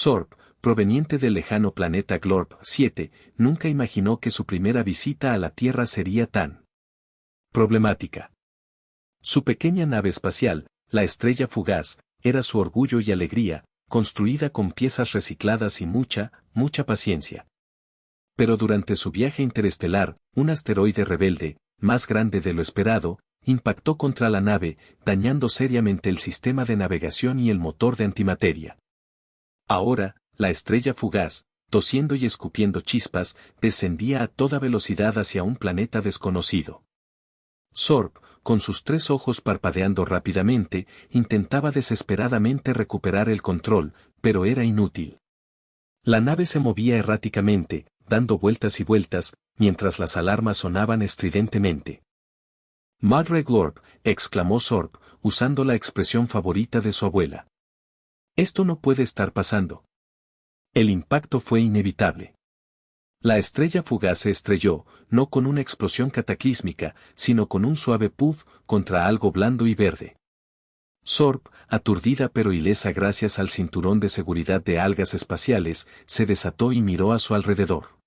Sorb, proveniente del lejano planeta Glorp 7, nunca imaginó que su primera visita a la Tierra sería tan problemática. Su pequeña nave espacial, la Estrella Fugaz, era su orgullo y alegría, construida con piezas recicladas y mucha paciencia. Pero durante su viaje interestelar, un asteroide rebelde, más grande de lo esperado, impactó contra la nave, dañando seriamente el sistema de navegación y el motor de antimateria. Ahora, la Estrella Fugaz, tosiendo y escupiendo chispas, descendía a toda velocidad hacia un planeta desconocido. Sorb, con sus 3 ojos parpadeando rápidamente, intentaba desesperadamente recuperar el control, pero era inútil. La nave se movía erráticamente, dando vueltas y vueltas, mientras las alarmas sonaban estridentemente. «Madre Glorp», exclamó Sorb, usando la expresión favorita de su abuela. «Esto no puede estar pasando». El impacto fue inevitable. La Estrella Fugaz se estrelló, no con una explosión cataclísmica, sino con un suave puff contra algo blando y verde. Sorb, aturdida pero ilesa gracias al cinturón de seguridad de algas espaciales, se desató y miró a su alrededor.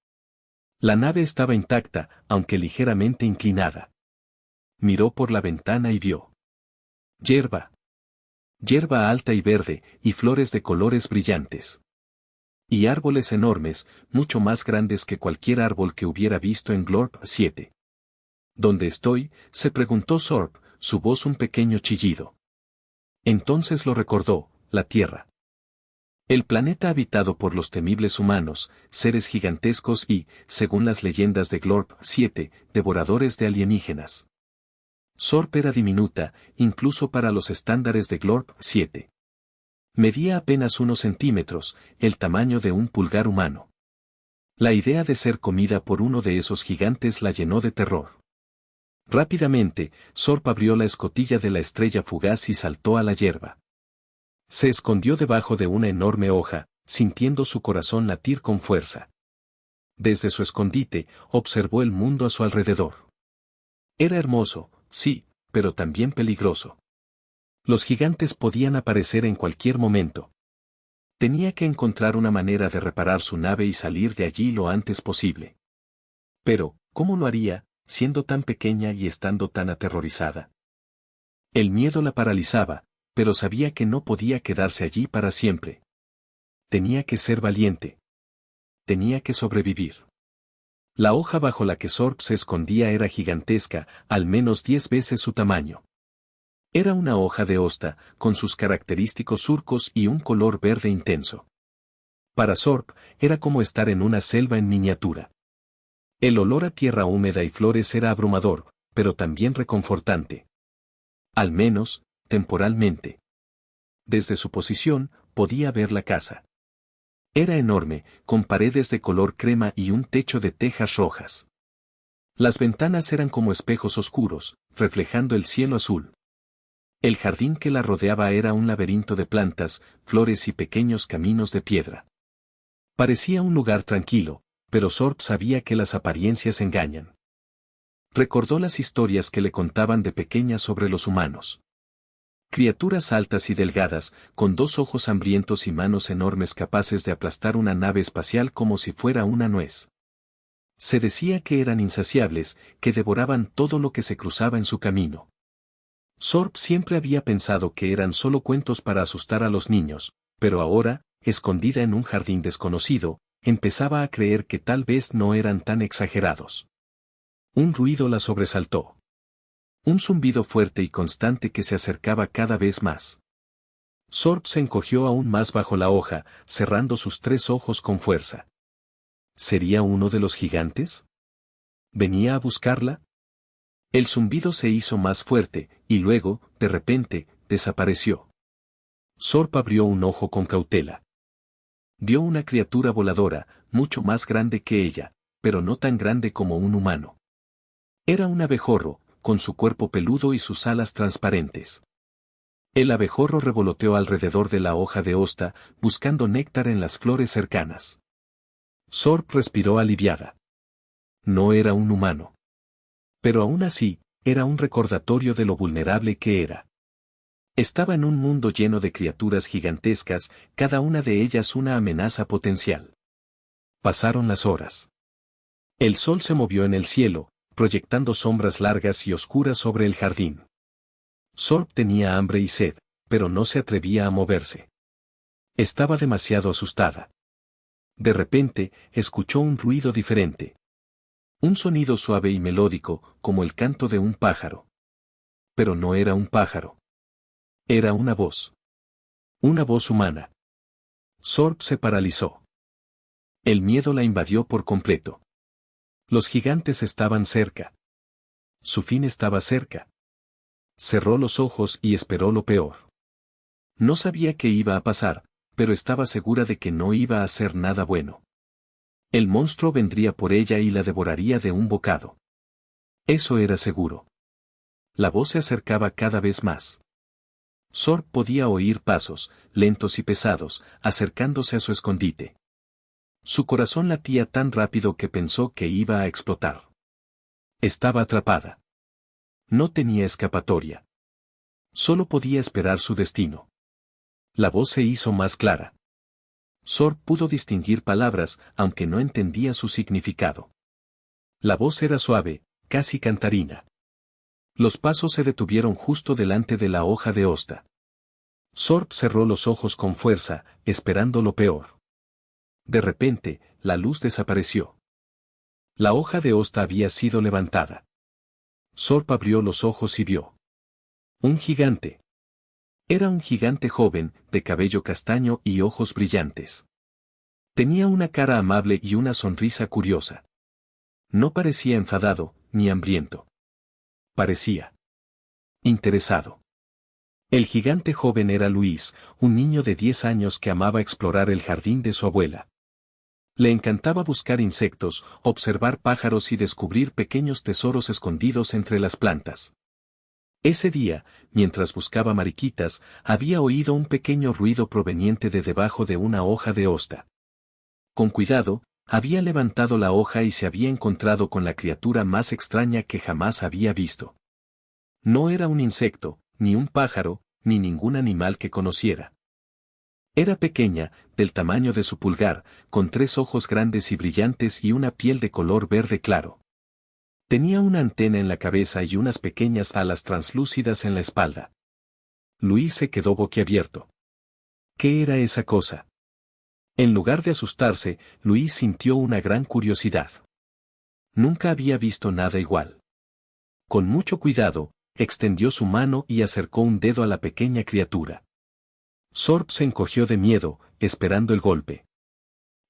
La nave estaba intacta, aunque ligeramente inclinada. Miró por la ventana y vio hierba. Hierba alta y verde, y flores de colores brillantes. Y árboles enormes, mucho más grandes que cualquier árbol que hubiera visto en Glorp 7. ¿Dónde estoy?, se preguntó Sorb, su voz un pequeño chillido. Entonces lo recordó, la Tierra. El planeta habitado por los temibles humanos, seres gigantescos y, según las leyendas de Glorp 7, devoradores de alienígenas. Sorb era diminuta, incluso para los estándares de Glorp 7. Medía apenas unos centímetros, el tamaño de un pulgar humano. La idea de ser comida por uno de esos gigantes la llenó de terror. Rápidamente, Sorb abrió la escotilla de la Estrella Fugaz y saltó a la hierba. Se escondió debajo de una enorme hoja, sintiendo su corazón latir con fuerza. Desde su escondite, observó el mundo a su alrededor. Era hermoso, sí, pero también peligroso. Los gigantes podían aparecer en cualquier momento. Tenía que encontrar una manera de reparar su nave y salir de allí lo antes posible. Pero, ¿cómo lo haría, siendo tan pequeña y estando tan aterrorizada? El miedo la paralizaba, pero sabía que no podía quedarse allí para siempre. Tenía que ser valiente. Tenía que sobrevivir. La hoja bajo la que Sorb se escondía era gigantesca, al menos 10 veces su tamaño. Era una hoja de hosta, con sus característicos surcos y un color verde intenso. Para Sorb, era como estar en una selva en miniatura. El olor a tierra húmeda y flores era abrumador, pero también reconfortante. Al menos, temporalmente. Desde su posición, podía ver la casa. Era enorme, con paredes de color crema y un techo de tejas rojas. Las ventanas eran como espejos oscuros, reflejando el cielo azul. El jardín que la rodeaba era un laberinto de plantas, flores y pequeños caminos de piedra. Parecía un lugar tranquilo, pero Sorb sabía que las apariencias engañan. Recordó las historias que le contaban de pequeña sobre los humanos. Criaturas altas y delgadas, con 2 ojos hambrientos y manos enormes capaces de aplastar una nave espacial como si fuera una nuez. Se decía que eran insaciables, que devoraban todo lo que se cruzaba en su camino. Sorb siempre había pensado que eran solo cuentos para asustar a los niños, pero ahora, escondida en un jardín desconocido, empezaba a creer que tal vez no eran tan exagerados. Un ruido la sobresaltó. Un zumbido fuerte y constante que se acercaba cada vez más. Sorb se encogió aún más bajo la hoja, cerrando sus 3 ojos con fuerza. ¿Sería uno de los gigantes? ¿Venía a buscarla? El zumbido se hizo más fuerte, y luego, de repente, desapareció. Sorb abrió un ojo con cautela. Vio una criatura voladora, mucho más grande que ella, pero no tan grande como un humano. Era un abejorro, con su cuerpo peludo y sus alas transparentes. El abejorro revoloteó alrededor de la hoja de hosta, buscando néctar en las flores cercanas. Sorb respiró aliviada. No era un humano. Pero aún así, era un recordatorio de lo vulnerable que era. Estaba en un mundo lleno de criaturas gigantescas, cada una de ellas una amenaza potencial. Pasaron las horas. El sol se movió en el cielo, proyectando sombras largas y oscuras sobre el jardín. Sorb tenía hambre y sed, pero no se atrevía a moverse. Estaba demasiado asustada. De repente, escuchó un ruido diferente. Un sonido suave y melódico, como el canto de un pájaro. Pero no era un pájaro. Era una voz. Una voz humana. Sorb se paralizó. El miedo la invadió por completo. Los gigantes estaban cerca. Su fin estaba cerca. Cerró los ojos y esperó lo peor. No sabía qué iba a pasar, pero estaba segura de que no iba a hacer nada bueno. El monstruo vendría por ella y la devoraría de un bocado. Eso era seguro. La voz se acercaba cada vez más. Sorb podía oír pasos, lentos y pesados, acercándose a su escondite. Su corazón latía tan rápido que pensó que iba a explotar. Estaba atrapada. No tenía escapatoria. Solo podía esperar su destino. La voz se hizo más clara. Sorb pudo distinguir palabras, aunque no entendía su significado. La voz era suave, casi cantarina. Los pasos se detuvieron justo delante de la hoja de hosta. Sorb cerró los ojos con fuerza, esperando lo peor. De repente, la luz desapareció. La hoja de hosta había sido levantada. Sorb abrió los ojos y vio. Un gigante. Era un gigante joven, de cabello castaño y ojos brillantes. Tenía una cara amable y una sonrisa curiosa. No parecía enfadado, ni hambriento. Parecía interesado. El gigante joven era Luis, un niño de 10 años que amaba explorar el jardín de su abuela. Le encantaba buscar insectos, observar pájaros y descubrir pequeños tesoros escondidos entre las plantas. Ese día, mientras buscaba mariquitas, había oído un pequeño ruido proveniente de debajo de una hoja de hosta. Con cuidado, había levantado la hoja y se había encontrado con la criatura más extraña que jamás había visto. No era un insecto, ni un pájaro, ni ningún animal que conociera. Era pequeña, del tamaño de su pulgar, con 3 ojos grandes y brillantes y una piel de color verde claro. Tenía una antena en la cabeza y unas pequeñas alas translúcidas en la espalda. Luis se quedó boquiabierto. ¿Qué era esa cosa? En lugar de asustarse, Luis sintió una gran curiosidad. Nunca había visto nada igual. Con mucho cuidado, extendió su mano y acercó un dedo a la pequeña criatura. Sorb se encogió de miedo, esperando el golpe.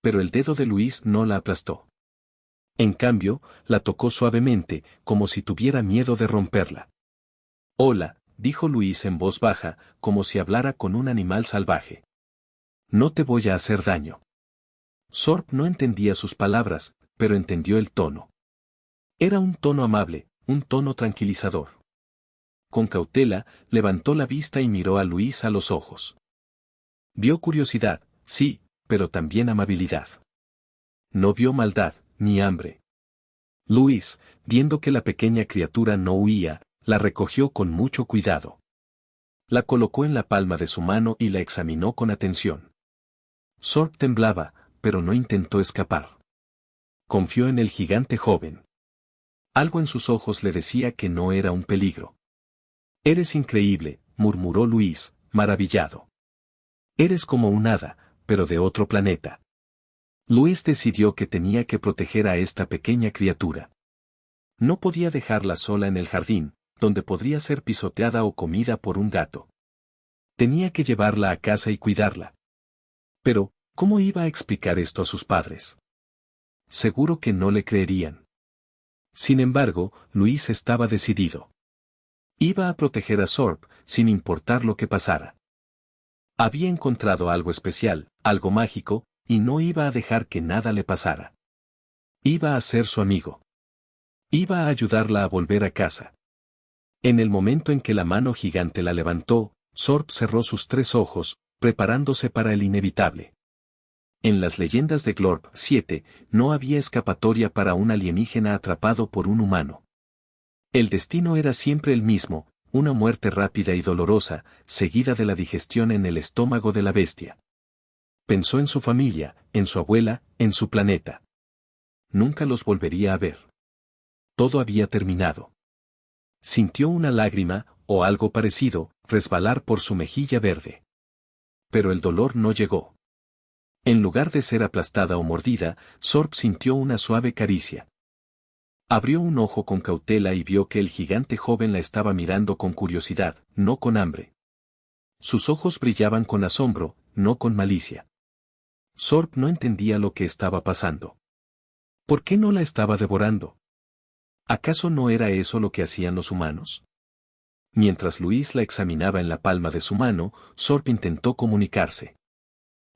Pero el dedo de Luis no la aplastó. En cambio, la tocó suavemente, como si tuviera miedo de romperla. Hola, dijo Luis en voz baja, como si hablara con un animal salvaje. No te voy a hacer daño. Sorb no entendía sus palabras, pero entendió el tono. Era un tono amable, un tono tranquilizador. Con cautela, levantó la vista y miró a Luis a los ojos. Vio curiosidad, sí, pero también amabilidad. No vio maldad, ni hambre. Luis, viendo que la pequeña criatura no huía, la recogió con mucho cuidado. La colocó en la palma de su mano y la examinó con atención. Sorb temblaba, pero no intentó escapar. Confió en el gigante joven. Algo en sus ojos le decía que no era un peligro. Eres increíble, murmuró Luis, maravillado. Eres como un hada, pero de otro planeta. Luis decidió que tenía que proteger a esta pequeña criatura. No podía dejarla sola en el jardín, donde podría ser pisoteada o comida por un gato. Tenía que llevarla a casa y cuidarla. Pero, ¿cómo iba a explicar esto a sus padres? Seguro que no le creerían. Sin embargo, Luis estaba decidido. Iba a proteger a Sorb, sin importar lo que pasara. Había encontrado algo especial, algo mágico, y no iba a dejar que nada le pasara. Iba a ser su amigo. Iba a ayudarla a volver a casa. En el momento en que la mano gigante la levantó, Sorb cerró sus 3 ojos, preparándose para el inevitable. En las leyendas de Glorp 7, no había escapatoria para un alienígena atrapado por un humano. El destino era siempre el mismo, una muerte rápida y dolorosa, seguida de la digestión en el estómago de la bestia. Pensó en su familia, en su abuela, en su planeta. Nunca los volvería a ver. Todo había terminado. Sintió una lágrima, o algo parecido, resbalar por su mejilla verde. Pero el dolor no llegó. En lugar de ser aplastada o mordida, Sorb sintió una suave caricia. Abrió un ojo con cautela y vio que el gigante joven la estaba mirando con curiosidad, no con hambre. Sus ojos brillaban con asombro, no con malicia. Sorb no entendía lo que estaba pasando. ¿Por qué no la estaba devorando? ¿Acaso no era eso lo que hacían los humanos? Mientras Luis la examinaba en la palma de su mano, Sorb intentó comunicarse.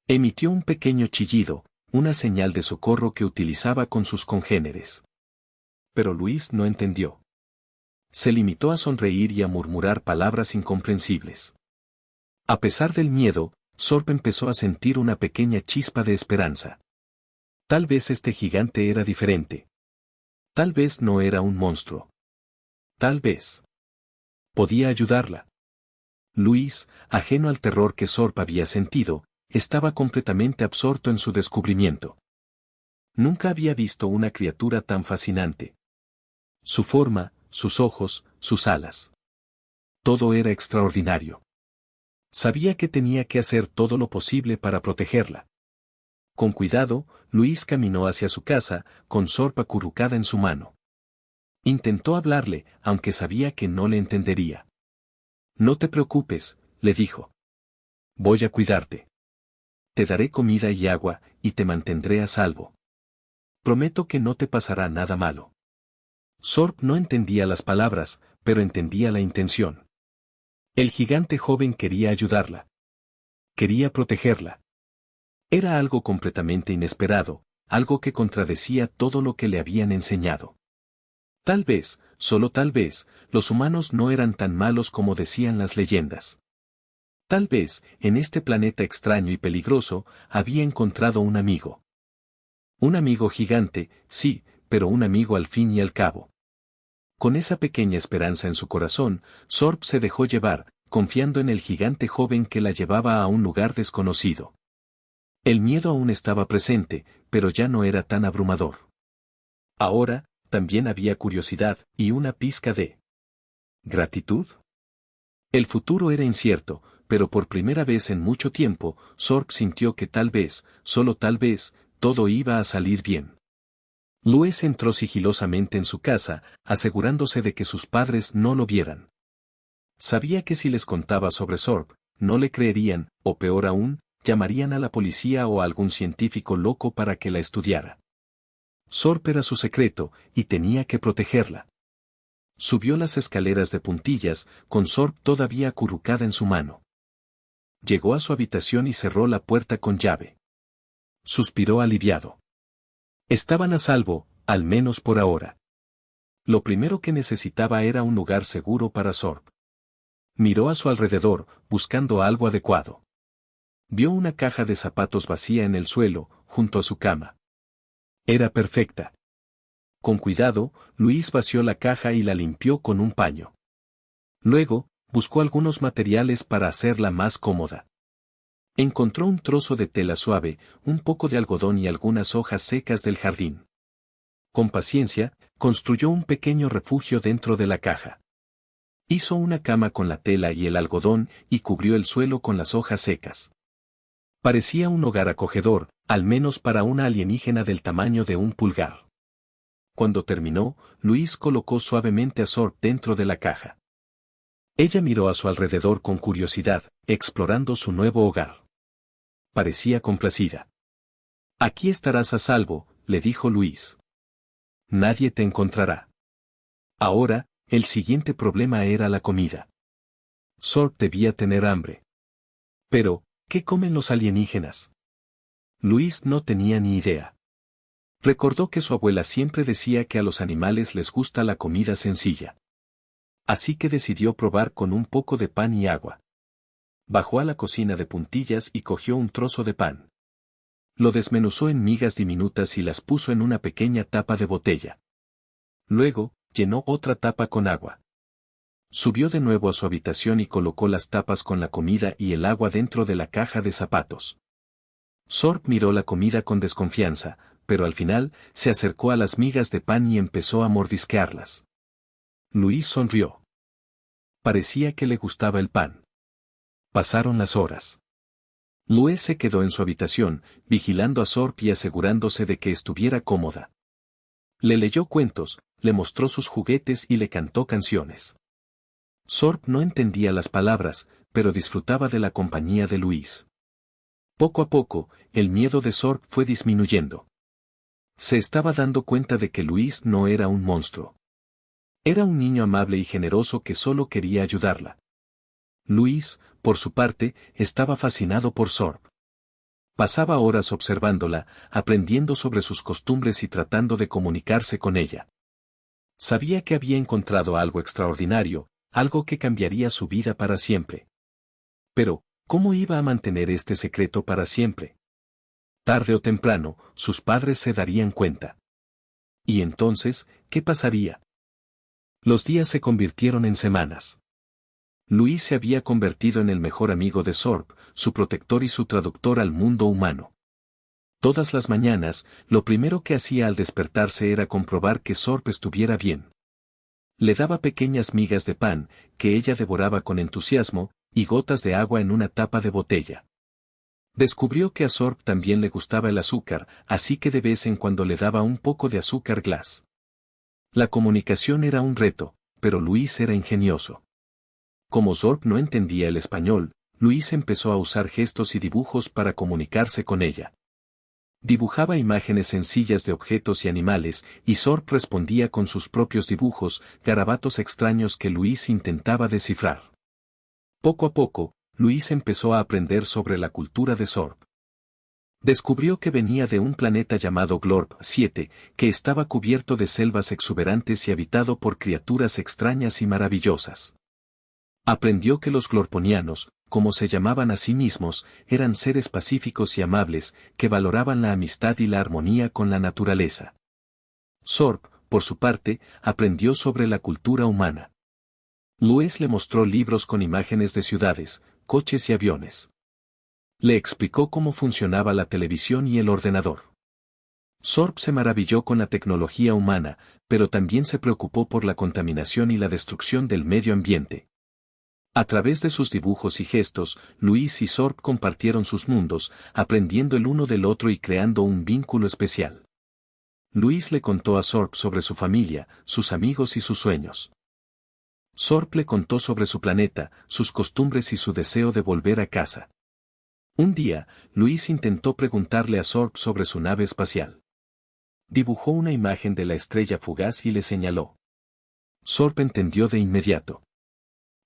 Emitió un pequeño chillido, una señal de socorro que utilizaba con sus congéneres. Pero Luis no entendió. Se limitó a sonreír y a murmurar palabras incomprensibles. A pesar del miedo, Sorb empezó a sentir una pequeña chispa de esperanza. Tal vez este gigante era diferente. Tal vez no era un monstruo. Tal vez podía ayudarla. Luis, ajeno al terror que Sorb había sentido, estaba completamente absorto en su descubrimiento. Nunca había visto una criatura tan fascinante. Su forma, sus ojos, sus alas. Todo era extraordinario. Sabía que tenía que hacer todo lo posible para protegerla. Con cuidado, Luis caminó hacia su casa, con Sorb acurrucada en su mano. Intentó hablarle, aunque sabía que no le entendería. No te preocupes, le dijo. Voy a cuidarte. Te daré comida y agua, y te mantendré a salvo. Prometo que no te pasará nada malo. Sorb no entendía las palabras, pero entendía la intención. El gigante joven quería ayudarla. Quería protegerla. Era algo completamente inesperado, algo que contradecía todo lo que le habían enseñado. Tal vez, solo tal vez, los humanos no eran tan malos como decían las leyendas. Tal vez, en este planeta extraño y peligroso, había encontrado un amigo. Un amigo gigante, sí, pero un amigo al fin y al cabo. Con esa pequeña esperanza en su corazón, Sorb se dejó llevar, confiando en el gigante joven que la llevaba a un lugar desconocido. El miedo aún estaba presente, pero ya no era tan abrumador. Ahora, también había curiosidad, y una pizca de gratitud. El futuro era incierto, pero por primera vez en mucho tiempo, Sorb sintió que tal vez, solo tal vez, todo iba a salir bien. Luis entró sigilosamente en su casa, asegurándose de que sus padres no lo vieran. Sabía que si les contaba sobre Sorb, no le creerían, o peor aún, llamarían a la policía o a algún científico loco para que la estudiara. Sorb era su secreto, y tenía que protegerla. Subió las escaleras de puntillas, con Sorb todavía acurrucada en su mano. Llegó a su habitación y cerró la puerta con llave. Suspiró aliviado. Estaban a salvo, al menos por ahora. Lo primero que necesitaba era un lugar seguro para Sorb. Miró a su alrededor, buscando algo adecuado. Vio una caja de zapatos vacía en el suelo, junto a su cama. Era perfecta. Con cuidado, Luis vació la caja y la limpió con un paño. Luego, buscó algunos materiales para hacerla más cómoda. Encontró un trozo de tela suave, un poco de algodón y algunas hojas secas del jardín. Con paciencia, construyó un pequeño refugio dentro de la caja. Hizo una cama con la tela y el algodón y cubrió el suelo con las hojas secas. Parecía un hogar acogedor, al menos para una alienígena del tamaño de un pulgar. Cuando terminó, Luis colocó suavemente a Sorb dentro de la caja. Ella miró a su alrededor con curiosidad, explorando su nuevo hogar. Parecía complacida. Aquí estarás a salvo, le dijo Luis. Nadie te encontrará. Ahora, el siguiente problema era la comida. Sorb debía tener hambre. Pero, ¿qué comen los alienígenas? Luis no tenía ni idea. Recordó que su abuela siempre decía que a los animales les gusta la comida sencilla. Así que decidió probar con un poco de pan y agua. Bajó a la cocina de puntillas y cogió un trozo de pan. Lo desmenuzó en migas diminutas y las puso en una pequeña tapa de botella. Luego, llenó otra tapa con agua. Subió de nuevo a su habitación y colocó las tapas con la comida y el agua dentro de la caja de zapatos. Sorb miró la comida con desconfianza, pero al final se acercó a las migas de pan y empezó a mordisquearlas. Luis sonrió. Parecía que le gustaba el pan. Pasaron las horas. Luis se quedó en su habitación, vigilando a Sorb y asegurándose de que estuviera cómoda. Le leyó cuentos, le mostró sus juguetes y le cantó canciones. Sorb no entendía las palabras, pero disfrutaba de la compañía de Luis. Poco a poco, el miedo de Sorb fue disminuyendo. Se estaba dando cuenta de que Luis no era un monstruo. Era un niño amable y generoso que solo quería ayudarla. Luis, por su parte, estaba fascinado por Sorb. Pasaba horas observándola, aprendiendo sobre sus costumbres y tratando de comunicarse con ella. Sabía que había encontrado algo extraordinario, algo que cambiaría su vida para siempre. Pero, ¿cómo iba a mantener este secreto para siempre? Tarde o temprano, sus padres se darían cuenta. ¿Y entonces, qué pasaría? Los días se convirtieron en semanas. Luis se había convertido en el mejor amigo de Sorb, su protector y su traductor al mundo humano. Todas las mañanas, lo primero que hacía al despertarse era comprobar que Sorb estuviera bien. Le daba pequeñas migas de pan, que ella devoraba con entusiasmo, y gotas de agua en una tapa de botella. Descubrió que a Sorb también le gustaba el azúcar, así que de vez en cuando le daba un poco de azúcar glass. La comunicación era un reto, pero Luis era ingenioso. Como Sorb no entendía el español, Luis empezó a usar gestos y dibujos para comunicarse con ella. Dibujaba imágenes sencillas de objetos y animales, y Sorb respondía con sus propios dibujos, garabatos extraños que Luis intentaba descifrar. Poco a poco, Luis empezó a aprender sobre la cultura de Sorb. Descubrió que venía de un planeta llamado Glorp 7, que estaba cubierto de selvas exuberantes y habitado por criaturas extrañas y maravillosas. Aprendió que los glorponianos, como se llamaban a sí mismos, eran seres pacíficos y amables, que valoraban la amistad y la armonía con la naturaleza. Sorb, por su parte, aprendió sobre la cultura humana. Luis le mostró libros con imágenes de ciudades, coches y aviones. Le explicó cómo funcionaba la televisión y el ordenador. Sorb se maravilló con la tecnología humana, pero también se preocupó por la contaminación y la destrucción del medio ambiente. A través de sus dibujos y gestos, Luis y Sorb compartieron sus mundos, aprendiendo el uno del otro y creando un vínculo especial. Luis le contó a Sorb sobre su familia, sus amigos y sus sueños. Sorb le contó sobre su planeta, sus costumbres y su deseo de volver a casa. Un día, Luis intentó preguntarle a Sorb sobre su nave espacial. Dibujó una imagen de la estrella fugaz y le señaló. Sorb entendió de inmediato.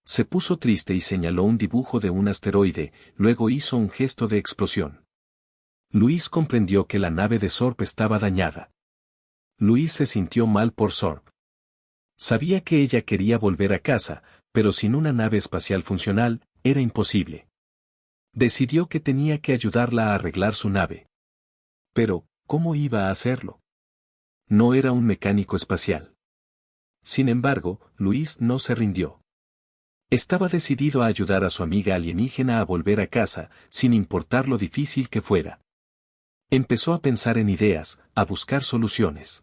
Se puso triste y señaló un dibujo de un asteroide, luego hizo un gesto de explosión. Luis comprendió que la nave de Sorb estaba dañada. Luis se sintió mal por Sorb. Sabía que ella quería volver a casa, pero sin una nave espacial funcional, era imposible. Decidió que tenía que ayudarla a arreglar su nave. Pero, ¿cómo iba a hacerlo? No era un mecánico espacial. Sin embargo, Luis no se rindió. Estaba decidido a ayudar a su amiga alienígena a volver a casa, sin importar lo difícil que fuera. Empezó a pensar en ideas, a buscar soluciones.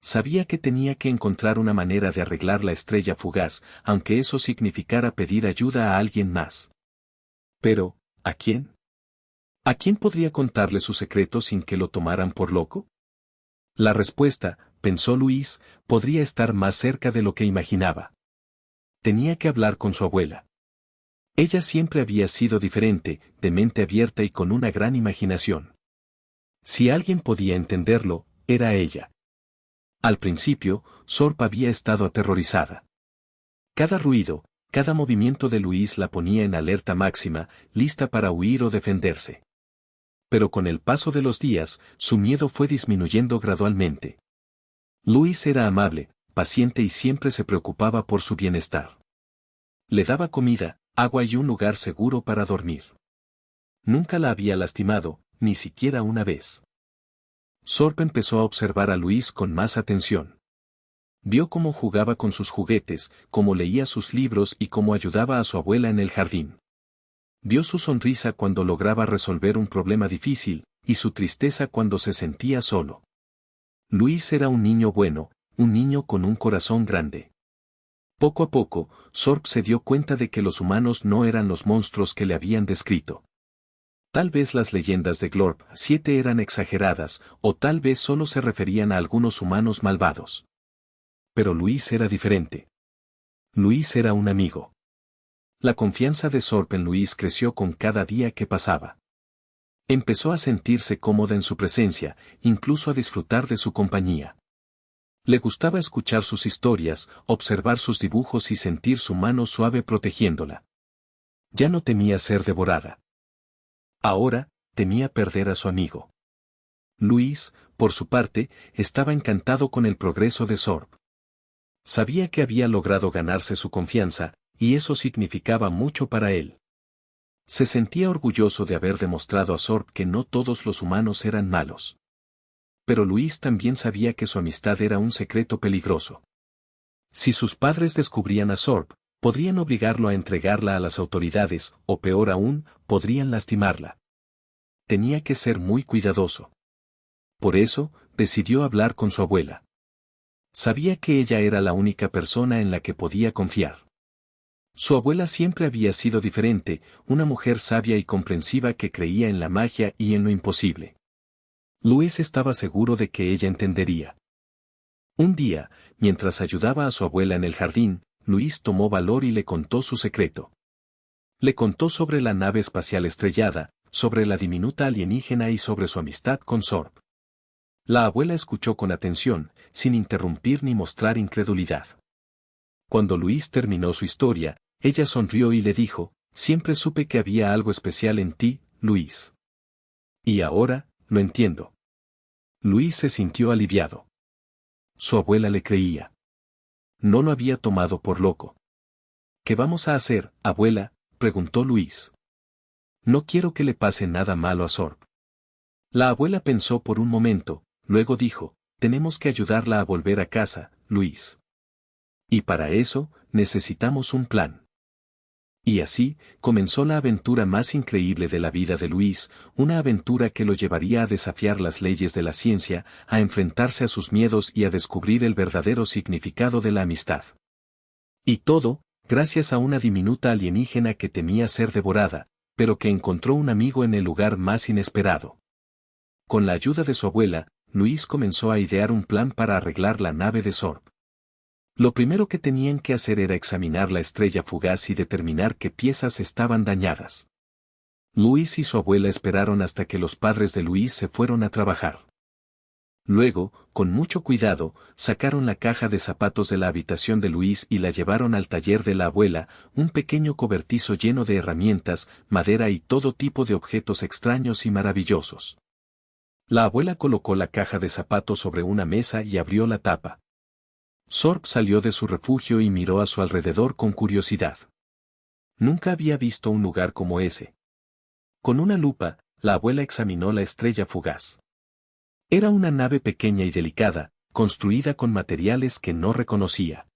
Sabía que tenía que encontrar una manera de arreglar la estrella fugaz, aunque eso significara pedir ayuda a alguien más. Pero, ¿a quién? ¿A quién podría contarle su secreto sin que lo tomaran por loco? La respuesta, pensó Luis, podría estar más cerca de lo que imaginaba. Tenía que hablar con su abuela. Ella siempre había sido diferente, de mente abierta y con una gran imaginación. Si alguien podía entenderlo, era ella. Al principio, Sorb había estado aterrorizada. Cada ruido, cada movimiento de Luis la ponía en alerta máxima, lista para huir o defenderse. Pero con el paso de los días, su miedo fue disminuyendo gradualmente. Luis era amable, paciente y siempre se preocupaba por su bienestar. Le daba comida, agua y un lugar seguro para dormir. Nunca la había lastimado, ni siquiera una vez. Sorb empezó a observar a Luis con más atención. Vio cómo jugaba con sus juguetes, cómo leía sus libros y cómo ayudaba a su abuela en el jardín. Vio su sonrisa cuando lograba resolver un problema difícil, y su tristeza cuando se sentía solo. Luis era un niño bueno, un niño con un corazón grande. Poco a poco, Sorb se dio cuenta de que los humanos no eran los monstruos que le habían descrito. Tal vez las leyendas de Glorp 7 eran exageradas, o tal vez solo se referían a algunos humanos malvados. Pero Luis era diferente. Luis era un amigo. La confianza de Sorb en Luis creció con cada día que pasaba. Empezó a sentirse cómoda en su presencia, incluso a disfrutar de su compañía. Le gustaba escuchar sus historias, observar sus dibujos y sentir su mano suave protegiéndola. Ya no temía ser devorada. Ahora, temía perder a su amigo. Luis, por su parte, estaba encantado con el progreso de Sorb. Sabía que había logrado ganarse su confianza, y eso significaba mucho para él. Se sentía orgulloso de haber demostrado a Sorb que no todos los humanos eran malos. Pero Luis también sabía que su amistad era un secreto peligroso. Si sus padres descubrían a Sorb, podrían obligarlo a entregarla a las autoridades, o peor aún, podrían lastimarla. Tenía que ser muy cuidadoso. Por eso, decidió hablar con su abuela. Sabía que ella era la única persona en la que podía confiar. Su abuela siempre había sido diferente, una mujer sabia y comprensiva que creía en la magia y en lo imposible. Luis estaba seguro de que ella entendería. Un día, mientras ayudaba a su abuela en el jardín, Luis tomó valor y le contó su secreto. Le contó sobre la nave espacial estrellada, sobre la diminuta alienígena y sobre su amistad con Sorb. La abuela escuchó con atención, sin interrumpir ni mostrar incredulidad. Cuando Luis terminó su historia, ella sonrió y le dijo, «Siempre supe que había algo especial en ti, Luis. Y ahora, lo entiendo». Luis se sintió aliviado. Su abuela le creía. No lo había tomado por loco. «¿Qué vamos a hacer, abuela?», preguntó Luis. «No quiero que le pase nada malo a Sorb». La abuela pensó por un momento, luego dijo, «Tenemos que ayudarla a volver a casa, Luis. Y para eso, necesitamos un plan». Y así, comenzó la aventura más increíble de la vida de Luis, una aventura que lo llevaría a desafiar las leyes de la ciencia, a enfrentarse a sus miedos y a descubrir el verdadero significado de la amistad. Y todo, gracias a una diminuta alienígena que temía ser devorada, pero que encontró un amigo en el lugar más inesperado. Con la ayuda de su abuela, Luis comenzó a idear un plan para arreglar la nave de Sorb. Lo primero que tenían que hacer era examinar la estrella fugaz y determinar qué piezas estaban dañadas. Luis y su abuela esperaron hasta que los padres de Luis se fueron a trabajar. Luego, con mucho cuidado, sacaron la caja de zapatos de la habitación de Luis y la llevaron al taller de la abuela, un pequeño cobertizo lleno de herramientas, madera y todo tipo de objetos extraños y maravillosos. La abuela colocó la caja de zapatos sobre una mesa y abrió la tapa. Sorb salió de su refugio y miró a su alrededor con curiosidad. Nunca había visto un lugar como ese. Con una lupa, la abuela examinó la estrella fugaz. Era una nave pequeña y delicada, construida con materiales que no reconocía.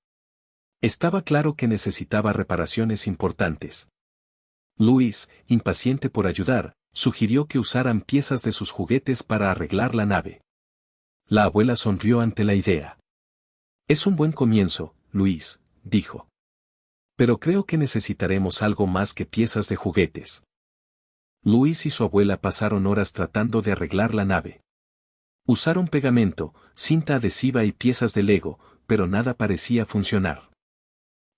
Estaba claro que necesitaba reparaciones importantes. Luis, impaciente por ayudar, sugirió que usaran piezas de sus juguetes para arreglar la nave. La abuela sonrió ante la idea. «Es un buen comienzo, Luis», dijo. «Pero creo que necesitaremos algo más que piezas de juguetes». Luis y su abuela pasaron horas tratando de arreglar la nave. Usaron pegamento, cinta adhesiva y piezas de Lego, pero nada parecía funcionar.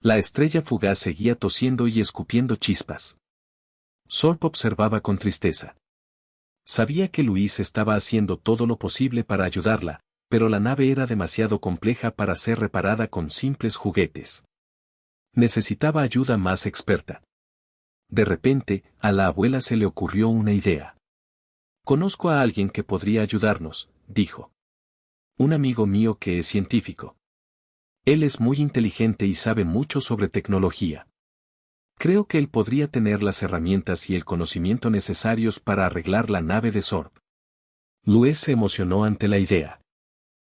La estrella fugaz seguía tosiendo y escupiendo chispas. Sorb observaba con tristeza. Sabía que Luis estaba haciendo todo lo posible para ayudarla, pero la nave era demasiado compleja para ser reparada con simples juguetes. Necesitaba ayuda más experta. De repente, a la abuela se le ocurrió una idea. «Conozco a alguien que podría ayudarnos», dijo. «Un amigo mío que es científico. Él es muy inteligente y sabe mucho sobre tecnología. Creo que él podría tener las herramientas y el conocimiento necesarios para arreglar la nave de Sorb». Luis se emocionó ante la idea.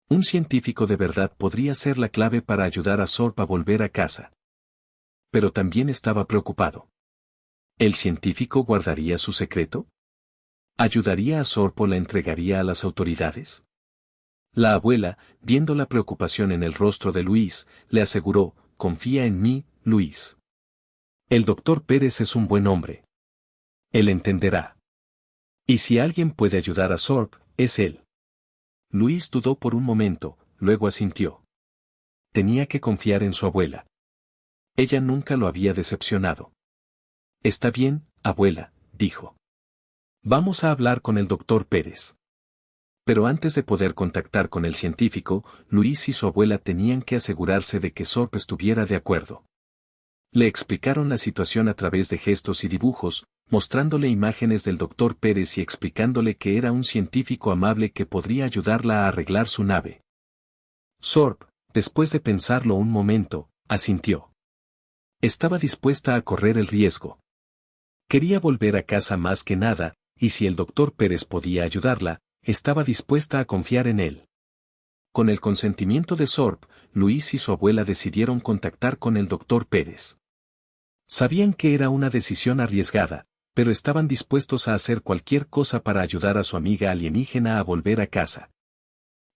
Un científico de verdad podría ser la clave para ayudar a Sorb a volver a casa. Pero también estaba preocupado. ¿El científico guardaría su secreto? ¿Ayudaría a Sorb o la entregaría a las autoridades? La abuela, viendo la preocupación en el rostro de Luis, le aseguró: confía en mí, Luis. El doctor Pérez es un buen hombre. Él entenderá. Y si alguien puede ayudar a Sorb, es él. Luis dudó por un momento, luego asintió. Tenía que confiar en su abuela. Ella nunca lo había decepcionado. Está bien, abuela, dijo. Vamos a hablar con el doctor Pérez. Pero antes de poder contactar con el científico, Luis y su abuela tenían que asegurarse de que Sorb estuviera de acuerdo. Le explicaron la situación a través de gestos y dibujos, mostrándole imágenes del doctor Pérez y explicándole que era un científico amable que podría ayudarla a arreglar su nave. Sorb, después de pensarlo un momento, asintió. Estaba dispuesta a correr el riesgo. Quería volver a casa más que nada, y si el doctor Pérez podía ayudarla, estaba dispuesta a confiar en él. Con el consentimiento de Sorb, Luis y su abuela decidieron contactar con el doctor Pérez. Sabían que era una decisión arriesgada, pero estaban dispuestos a hacer cualquier cosa para ayudar a su amiga alienígena a volver a casa.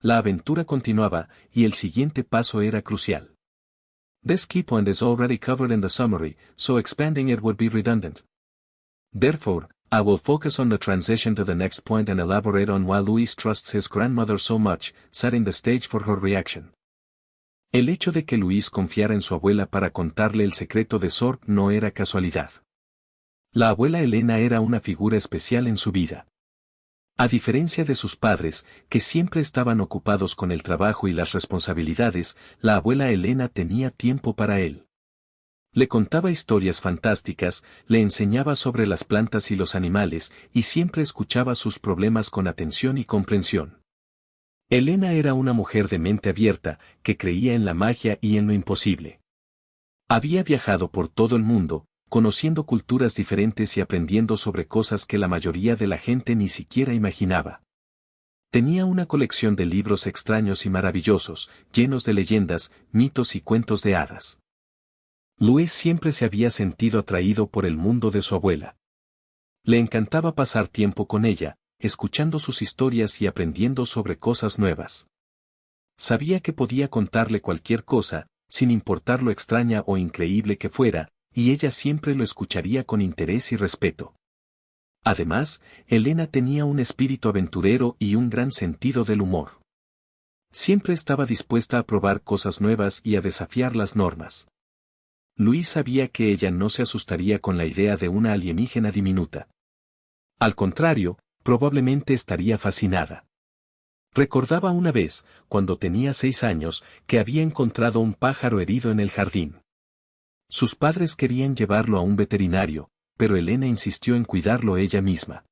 La aventura continuaba, y el siguiente paso era crucial. This key point is already covered in the summary, so expanding it would be redundant. Therefore, I will focus on the transition to the next point and elaborate on why Luis trusts his grandmother so much, setting the stage for her reaction. El hecho de que Luis confiara en su abuela para contarle el secreto de Sorb no era casualidad. La abuela Elena era una figura especial en su vida. A diferencia de sus padres, que siempre estaban ocupados con el trabajo y las responsabilidades, la abuela Elena tenía tiempo para él. Le contaba historias fantásticas, le enseñaba sobre las plantas y los animales, y siempre escuchaba sus problemas con atención y comprensión. Elena era una mujer de mente abierta, que creía en la magia y en lo imposible. Había viajado por todo el mundo, conociendo culturas diferentes y aprendiendo sobre cosas que la mayoría de la gente ni siquiera imaginaba. Tenía una colección de libros extraños y maravillosos, llenos de leyendas, mitos y cuentos de hadas. Luis siempre se había sentido atraído por el mundo de su abuela. Le encantaba pasar tiempo con ella, escuchando sus historias y aprendiendo sobre cosas nuevas. Sabía que podía contarle cualquier cosa, sin importar lo extraña o increíble que fuera, y ella siempre lo escucharía con interés y respeto. Además, Elena tenía un espíritu aventurero y un gran sentido del humor. Siempre estaba dispuesta a probar cosas nuevas y a desafiar las normas. Luis sabía que ella no se asustaría con la idea de una alienígena diminuta. Al contrario, probablemente estaría fascinada. Recordaba una vez, cuando tenía 6 años, que había encontrado un pájaro herido en el jardín. Sus padres querían llevarlo a un veterinario, pero Elena insistió en cuidarlo ella misma.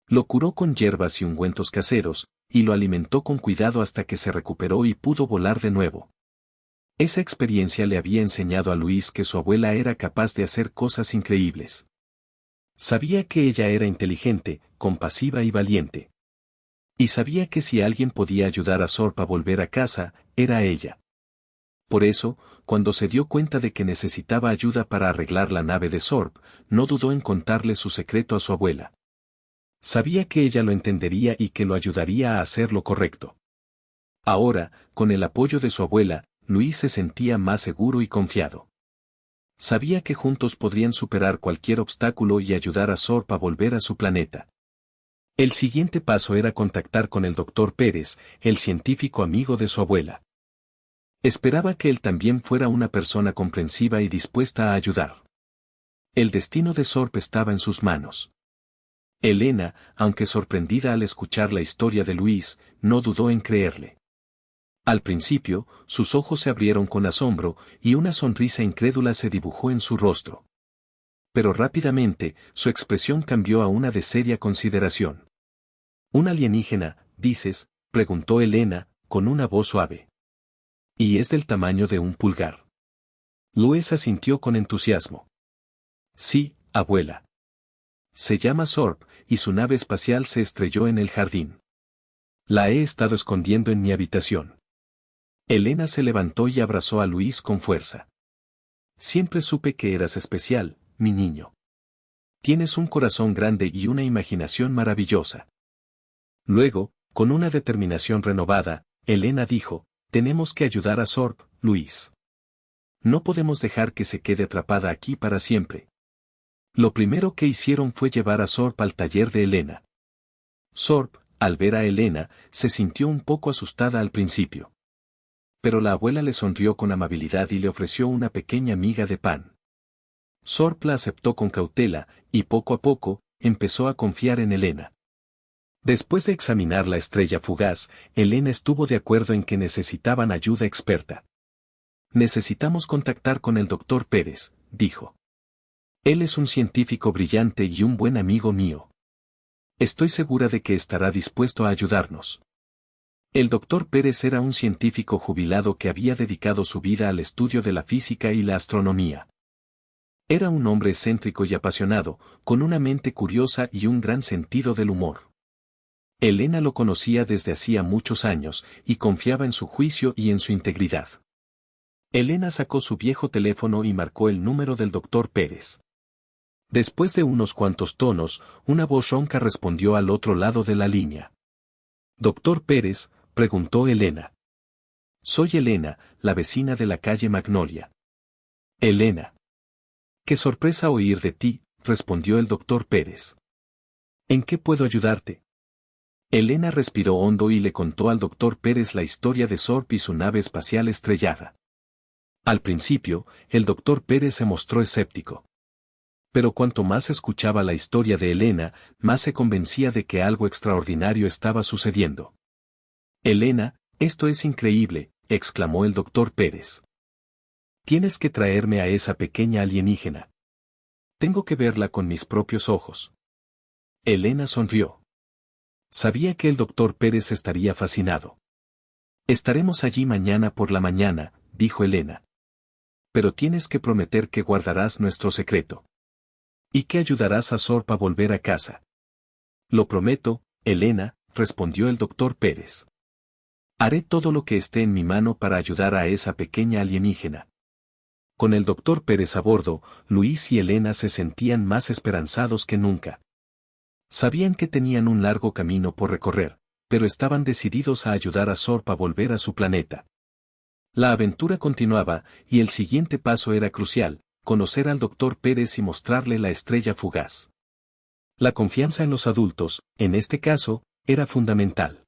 Lo curó con hierbas y ungüentos caseros, y lo alimentó con cuidado hasta que se recuperó y pudo volar de nuevo. Esa experiencia le había enseñado a Luis que su abuela era capaz de hacer cosas increíbles. Sabía que ella era inteligente, compasiva y valiente. Y sabía que si alguien podía ayudar a Sorb a volver a casa, era ella. Por eso, cuando se dio cuenta de que necesitaba ayuda para arreglar la nave de Sorb, no dudó en contarle su secreto a su abuela. Sabía que ella lo entendería y que lo ayudaría a hacer lo correcto. Ahora, con el apoyo de su abuela, Luis se sentía más seguro y confiado. Sabía que juntos podrían superar cualquier obstáculo y ayudar a Sorb a volver a su planeta. El siguiente paso era contactar con el doctor Pérez, el científico amigo de su abuela. Esperaba que él también fuera una persona comprensiva y dispuesta a ayudar. El destino de Sorb estaba en sus manos. Elena, aunque sorprendida al escuchar la historia de Luis, no dudó en creerle. Al principio, sus ojos se abrieron con asombro y una sonrisa incrédula se dibujó en su rostro. Pero rápidamente, su expresión cambió a una de seria consideración. ¿Un alienígena, dices?, preguntó Elena, con una voz suave. ¿Y es del tamaño de un pulgar? Luis asintió con entusiasmo. Sí, abuela. Se llama Sorb, y su nave espacial se estrelló en el jardín. La he estado escondiendo en mi habitación. Elena se levantó y abrazó a Luis con fuerza. Siempre supe que eras especial, mi niño. Tienes un corazón grande y una imaginación maravillosa. Luego, con una determinación renovada, Elena dijo, tenemos que ayudar a Sorb, Luis. No podemos dejar que se quede atrapada aquí para siempre. Lo primero que hicieron fue llevar a Sorb al taller de Elena. Sorb, al ver a Elena, se sintió un poco asustada al principio. Pero la abuela le sonrió con amabilidad y le ofreció una pequeña miga de pan. Sorb la aceptó con cautela, y poco a poco, empezó a confiar en Elena. Después de examinar la estrella fugaz, Elena estuvo de acuerdo en que necesitaban ayuda experta. Necesitamos contactar con el doctor Pérez, dijo. Él es un científico brillante y un buen amigo mío. Estoy segura de que estará dispuesto a ayudarnos. El doctor Pérez era un científico jubilado que había dedicado su vida al estudio de la física y la astronomía. Era un hombre excéntrico y apasionado, con una mente curiosa y un gran sentido del humor. Elena lo conocía desde hacía muchos años, y confiaba en su juicio y en su integridad. Elena sacó su viejo teléfono y marcó el número del doctor Pérez. Después de unos cuantos tonos, una voz ronca respondió al otro lado de la línea. «Doctor Pérez», preguntó Elena. «Soy Elena, la vecina de la calle Magnolia». «Elena». «Qué sorpresa oír de ti», respondió el doctor Pérez. «¿En qué puedo ayudarte?» Elena respiró hondo y le contó al doctor Pérez la historia de Sorb y su nave espacial estrellada. Al principio, el doctor Pérez se mostró escéptico. Pero cuanto más escuchaba la historia de Elena, más se convencía de que algo extraordinario estaba sucediendo. «Elena, esto es increíble», exclamó el doctor Pérez. «Tienes que traerme a esa pequeña alienígena. Tengo que verla con mis propios ojos». Elena sonrió. Sabía que el doctor Pérez estaría fascinado. «Estaremos allí mañana por la mañana», dijo Elena. «Pero tienes que prometer que guardarás nuestro secreto. Y que ayudarás a Sorb a volver a casa». «Lo prometo, Elena», respondió el doctor Pérez. «Haré todo lo que esté en mi mano para ayudar a esa pequeña alienígena». Con el doctor Pérez a bordo, Luis y Elena se sentían más esperanzados que nunca. Sabían que tenían un largo camino por recorrer, pero estaban decididos a ayudar a Sorb a volver a su planeta. La aventura continuaba, y el siguiente paso era crucial: conocer al doctor Pérez y mostrarle la estrella fugaz. La confianza en los adultos, en este caso, era fundamental.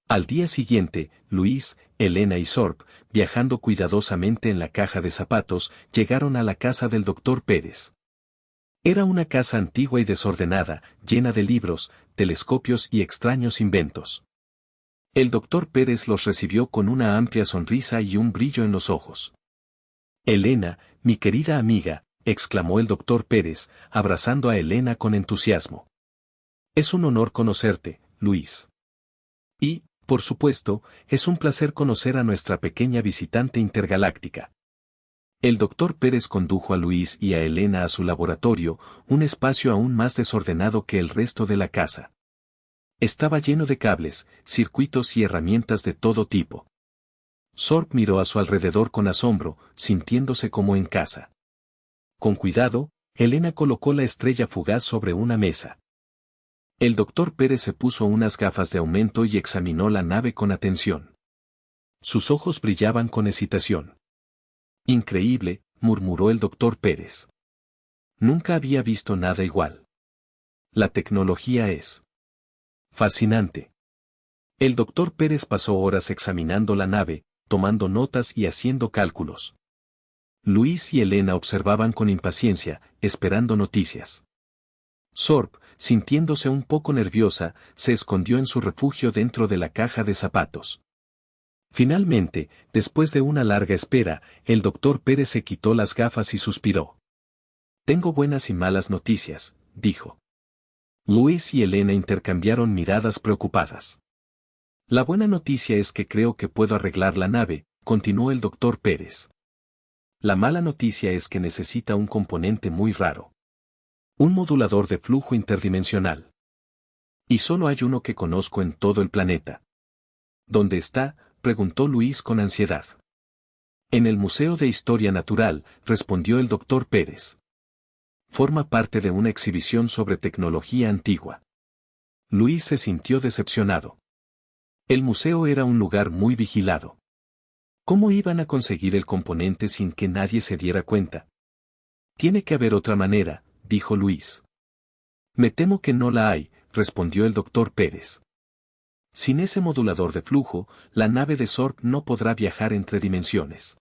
Al día siguiente, Luis, Elena y Sorb, viajando cuidadosamente en la caja de zapatos, llegaron a la casa del doctor Pérez. Era una casa antigua y desordenada, llena de libros, telescopios y extraños inventos. El doctor Pérez los recibió con una amplia sonrisa y un brillo en los ojos. «Elena, mi querida amiga», exclamó el doctor Pérez, abrazando a Elena con entusiasmo. «Es un honor conocerte, Luis. Y, por supuesto, es un placer conocer a nuestra pequeña visitante intergaláctica». El doctor Pérez condujo a Luis y a Elena a su laboratorio, un espacio aún más desordenado que el resto de la casa. Estaba lleno de cables, circuitos y herramientas de todo tipo. Sorb miró a su alrededor con asombro, sintiéndose como en casa. Con cuidado, Elena colocó la estrella fugaz sobre una mesa. El doctor Pérez se puso unas gafas de aumento y examinó la nave con atención. Sus ojos brillaban con excitación. «Increíble», murmuró el doctor Pérez. «Nunca había visto nada igual. La tecnología es fascinante». El doctor Pérez pasó horas examinando la nave, tomando notas y haciendo cálculos. Luis y Elena observaban con impaciencia, esperando noticias. Sorb, sintiéndose un poco nerviosa, se escondió en su refugio dentro de la caja de zapatos. Finalmente, después de una larga espera, el doctor Pérez se quitó las gafas y suspiró. «Tengo buenas y malas noticias», dijo. Luis y Elena intercambiaron miradas preocupadas. «La buena noticia es que creo que puedo arreglar la nave», continuó el doctor Pérez. «La mala noticia es que necesita un componente muy raro. Un modulador de flujo interdimensional». Y solo hay uno que conozco en todo el planeta. ¿Dónde está?, preguntó Luis con ansiedad. En el Museo de Historia Natural, respondió el doctor Pérez. Forma parte de una exhibición sobre tecnología antigua. Luis se sintió decepcionado. El museo era un lugar muy vigilado. ¿Cómo iban a conseguir el componente sin que nadie se diera cuenta? Tiene que haber otra manera, dijo Luis. Me temo que no la hay, respondió el doctor Pérez. Sin ese modulador de flujo, la nave de Sorb no podrá viajar entre dimensiones.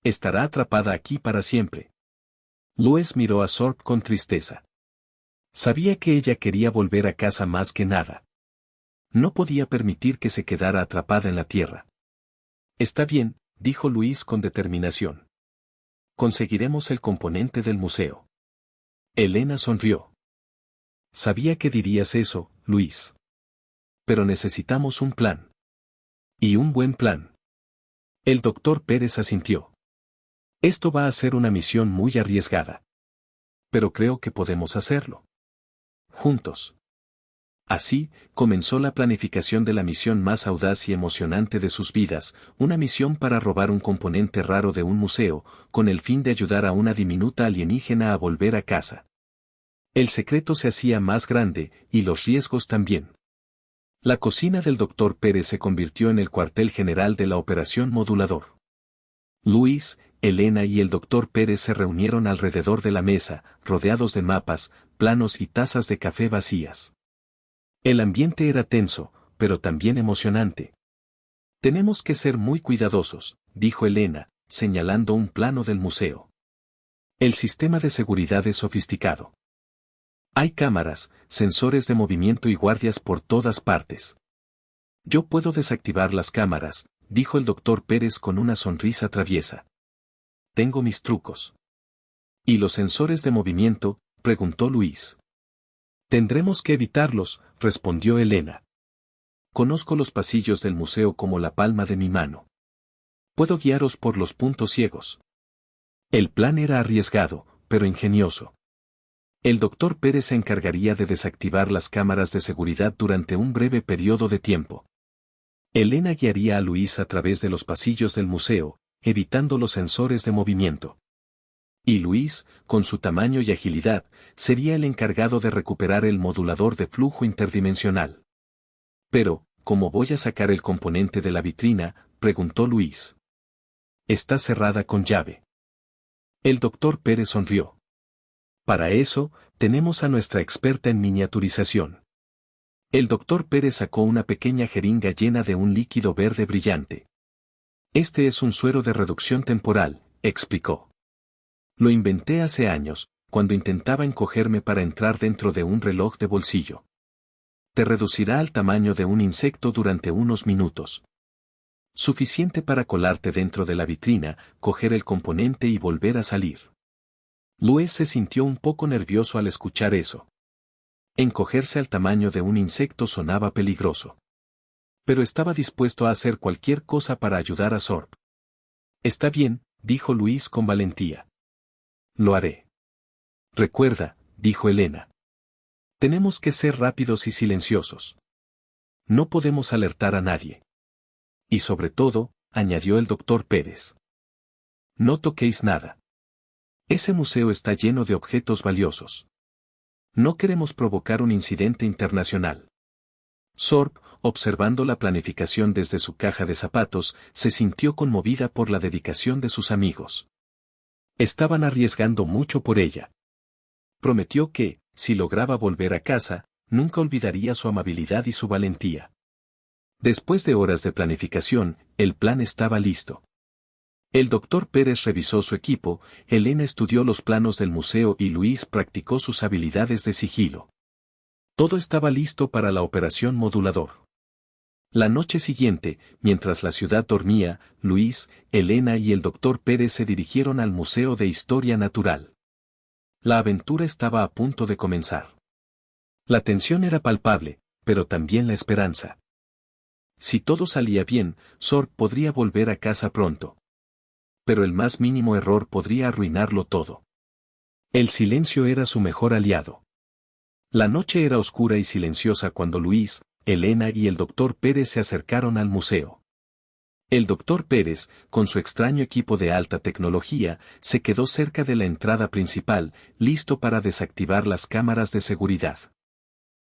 Estará atrapada aquí para siempre. Luis miró a Sorb con tristeza. Sabía que ella quería volver a casa más que nada. No podía permitir que se quedara atrapada en la tierra. Está bien, dijo Luis con determinación. Conseguiremos el componente del museo. Elena sonrió. Sabía que dirías eso, Luis. Pero necesitamos un plan. Y un buen plan. El doctor Pérez asintió. Esto va a ser una misión muy arriesgada. Pero creo que podemos hacerlo. Juntos. Así, comenzó la planificación de la misión más audaz y emocionante de sus vidas, una misión para robar un componente raro de un museo, con el fin de ayudar a una diminuta alienígena a volver a casa. El secreto se hacía más grande, y los riesgos también. La cocina del doctor Pérez se convirtió en el cuartel general de la operación modulador. Luis, Elena y el doctor Pérez se reunieron alrededor de la mesa, rodeados de mapas, planos y tazas de café vacías. El ambiente era tenso, pero también emocionante. Tenemos que ser muy cuidadosos, dijo Elena, señalando un plano del museo. El sistema de seguridad es sofisticado. Hay cámaras, sensores de movimiento y guardias por todas partes. Yo puedo desactivar las cámaras, dijo el doctor Pérez con una sonrisa traviesa. Tengo mis trucos. ¿Y los sensores de movimiento?, preguntó Luis. Tendremos que evitarlos, respondió Elena. Conozco los pasillos del museo como la palma de mi mano. Puedo guiaros por los puntos ciegos. El plan era arriesgado, pero ingenioso. El doctor Pérez se encargaría de desactivar las cámaras de seguridad durante un breve periodo de tiempo. Elena guiaría a Luis a través de los pasillos del museo, evitando los sensores de movimiento. Y Luis, con su tamaño y agilidad, sería el encargado de recuperar el modulador de flujo interdimensional. Pero, ¿cómo voy a sacar el componente de la vitrina?, preguntó Luis. Está cerrada con llave. El doctor Pérez sonrió. Para eso, tenemos a nuestra experta en miniaturización. El doctor Pérez sacó una pequeña jeringa llena de un líquido verde brillante. Este es un suero de reducción temporal, explicó. Lo inventé hace años, cuando intentaba encogerme para entrar dentro de un reloj de bolsillo. Te reducirá al tamaño de un insecto durante unos minutos. Suficiente para colarte dentro de la vitrina, coger el componente y volver a salir. Luis se sintió un poco nervioso al escuchar eso. Encogerse al tamaño de un insecto sonaba peligroso. Pero estaba dispuesto a hacer cualquier cosa para ayudar a Sorb. Está bien, dijo Luis con valentía. Lo haré. Recuerda, dijo Elena. Tenemos que ser rápidos y silenciosos. No podemos alertar a nadie. Y sobre todo, añadió el doctor Pérez. No toquéis nada. Ese museo está lleno de objetos valiosos. No queremos provocar un incidente internacional. Sorb, observando la planificación desde su caja de zapatos, se sintió conmovida por la dedicación de sus amigos. Estaban arriesgando mucho por ella. Prometió que, si lograba volver a casa, nunca olvidaría su amabilidad y su valentía. Después de horas de planificación, el plan estaba listo. El doctor Pérez revisó su equipo, Elena estudió los planos del museo y Luis practicó sus habilidades de sigilo. Todo estaba listo para la operación modulador. La noche siguiente, mientras la ciudad dormía, Luis, Elena y el doctor Pérez se dirigieron al Museo de Historia Natural. La aventura estaba a punto de comenzar. La tensión era palpable, pero también la esperanza. Si todo salía bien, Sorb podría volver a casa pronto. Pero el más mínimo error podría arruinarlo todo. El silencio era su mejor aliado. La noche era oscura y silenciosa cuando Luis, Elena y el doctor Pérez se acercaron al museo. El doctor Pérez, con su extraño equipo de alta tecnología, se quedó cerca de la entrada principal, listo para desactivar las cámaras de seguridad.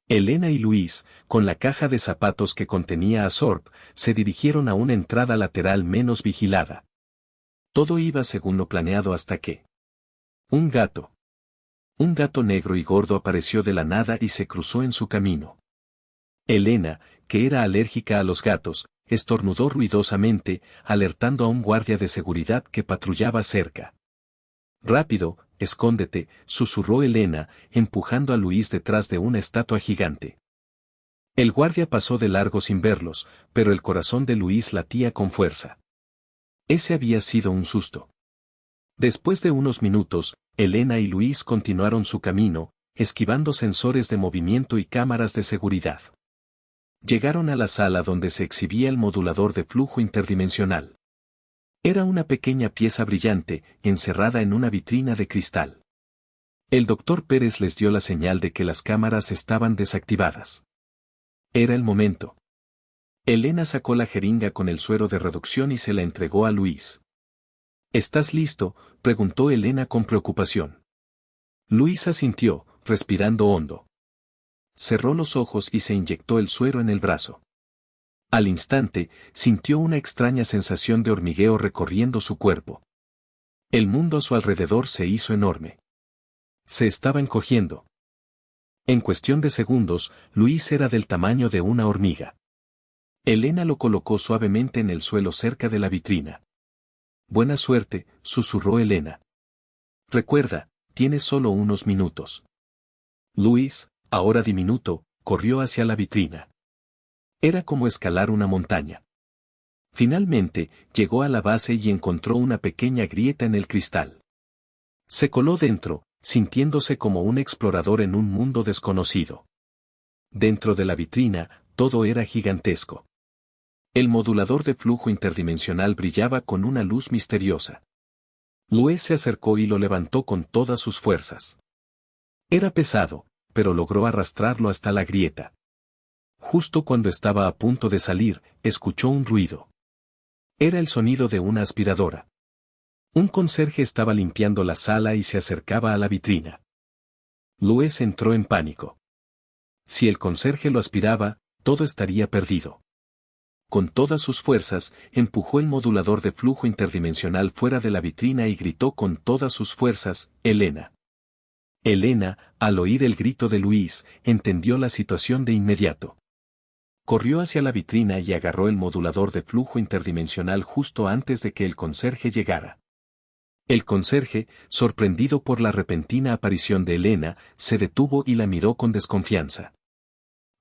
Elena y Luis, con la caja de zapatos que contenía a Zorp, se dirigieron a una entrada lateral menos vigilada. Todo iba según lo planeado hasta que un gato negro y gordo apareció de la nada y se cruzó en su camino. Elena, que era alérgica a los gatos, estornudó ruidosamente, alertando a un guardia de seguridad que patrullaba cerca. «Rápido, escóndete», susurró Elena, empujando a Luis detrás de una estatua gigante. El guardia pasó de largo sin verlos, pero el corazón de Luis latía con fuerza. Ese había sido un susto. Después de unos minutos, Elena y Luis continuaron su camino, esquivando sensores de movimiento y cámaras de seguridad. Llegaron a la sala donde se exhibía el modulador de flujo interdimensional. Era una pequeña pieza brillante, encerrada en una vitrina de cristal. El doctor Pérez les dio la señal de que las cámaras estaban desactivadas. Era el momento. Elena sacó la jeringa con el suero de reducción y se la entregó a Luis. «¿Estás listo?», preguntó Elena con preocupación. Luis asintió, respirando hondo. Cerró los ojos y se inyectó el suero en el brazo. Al instante, sintió una extraña sensación de hormigueo recorriendo su cuerpo. El mundo a su alrededor se hizo enorme. Se estaba encogiendo. En cuestión de segundos, Luis era del tamaño de una hormiga. Elena lo colocó suavemente en el suelo cerca de la vitrina. «Buena suerte», susurró Elena. «Recuerda, tienes solo unos minutos». Luis, ahora diminuto, corrió hacia la vitrina. Era como escalar una montaña. Finalmente, llegó a la base y encontró una pequeña grieta en el cristal. Se coló dentro, sintiéndose como un explorador en un mundo desconocido. Dentro de la vitrina, todo era gigantesco. El modulador de flujo interdimensional brillaba con una luz misteriosa. Luis se acercó y lo levantó con todas sus fuerzas. Era pesado, pero logró arrastrarlo hasta la grieta. Justo cuando estaba a punto de salir, escuchó un ruido. Era el sonido de una aspiradora. Un conserje estaba limpiando la sala y se acercaba a la vitrina. Luis entró en pánico. Si el conserje lo aspiraba, todo estaría perdido. Con todas sus fuerzas, empujó el modulador de flujo interdimensional fuera de la vitrina y gritó con todas sus fuerzas: «Elena». Elena, al oír el grito de Luis, entendió la situación de inmediato. Corrió hacia la vitrina y agarró el modulador de flujo interdimensional justo antes de que el conserje llegara. El conserje, sorprendido por la repentina aparición de Elena, se detuvo y la miró con desconfianza.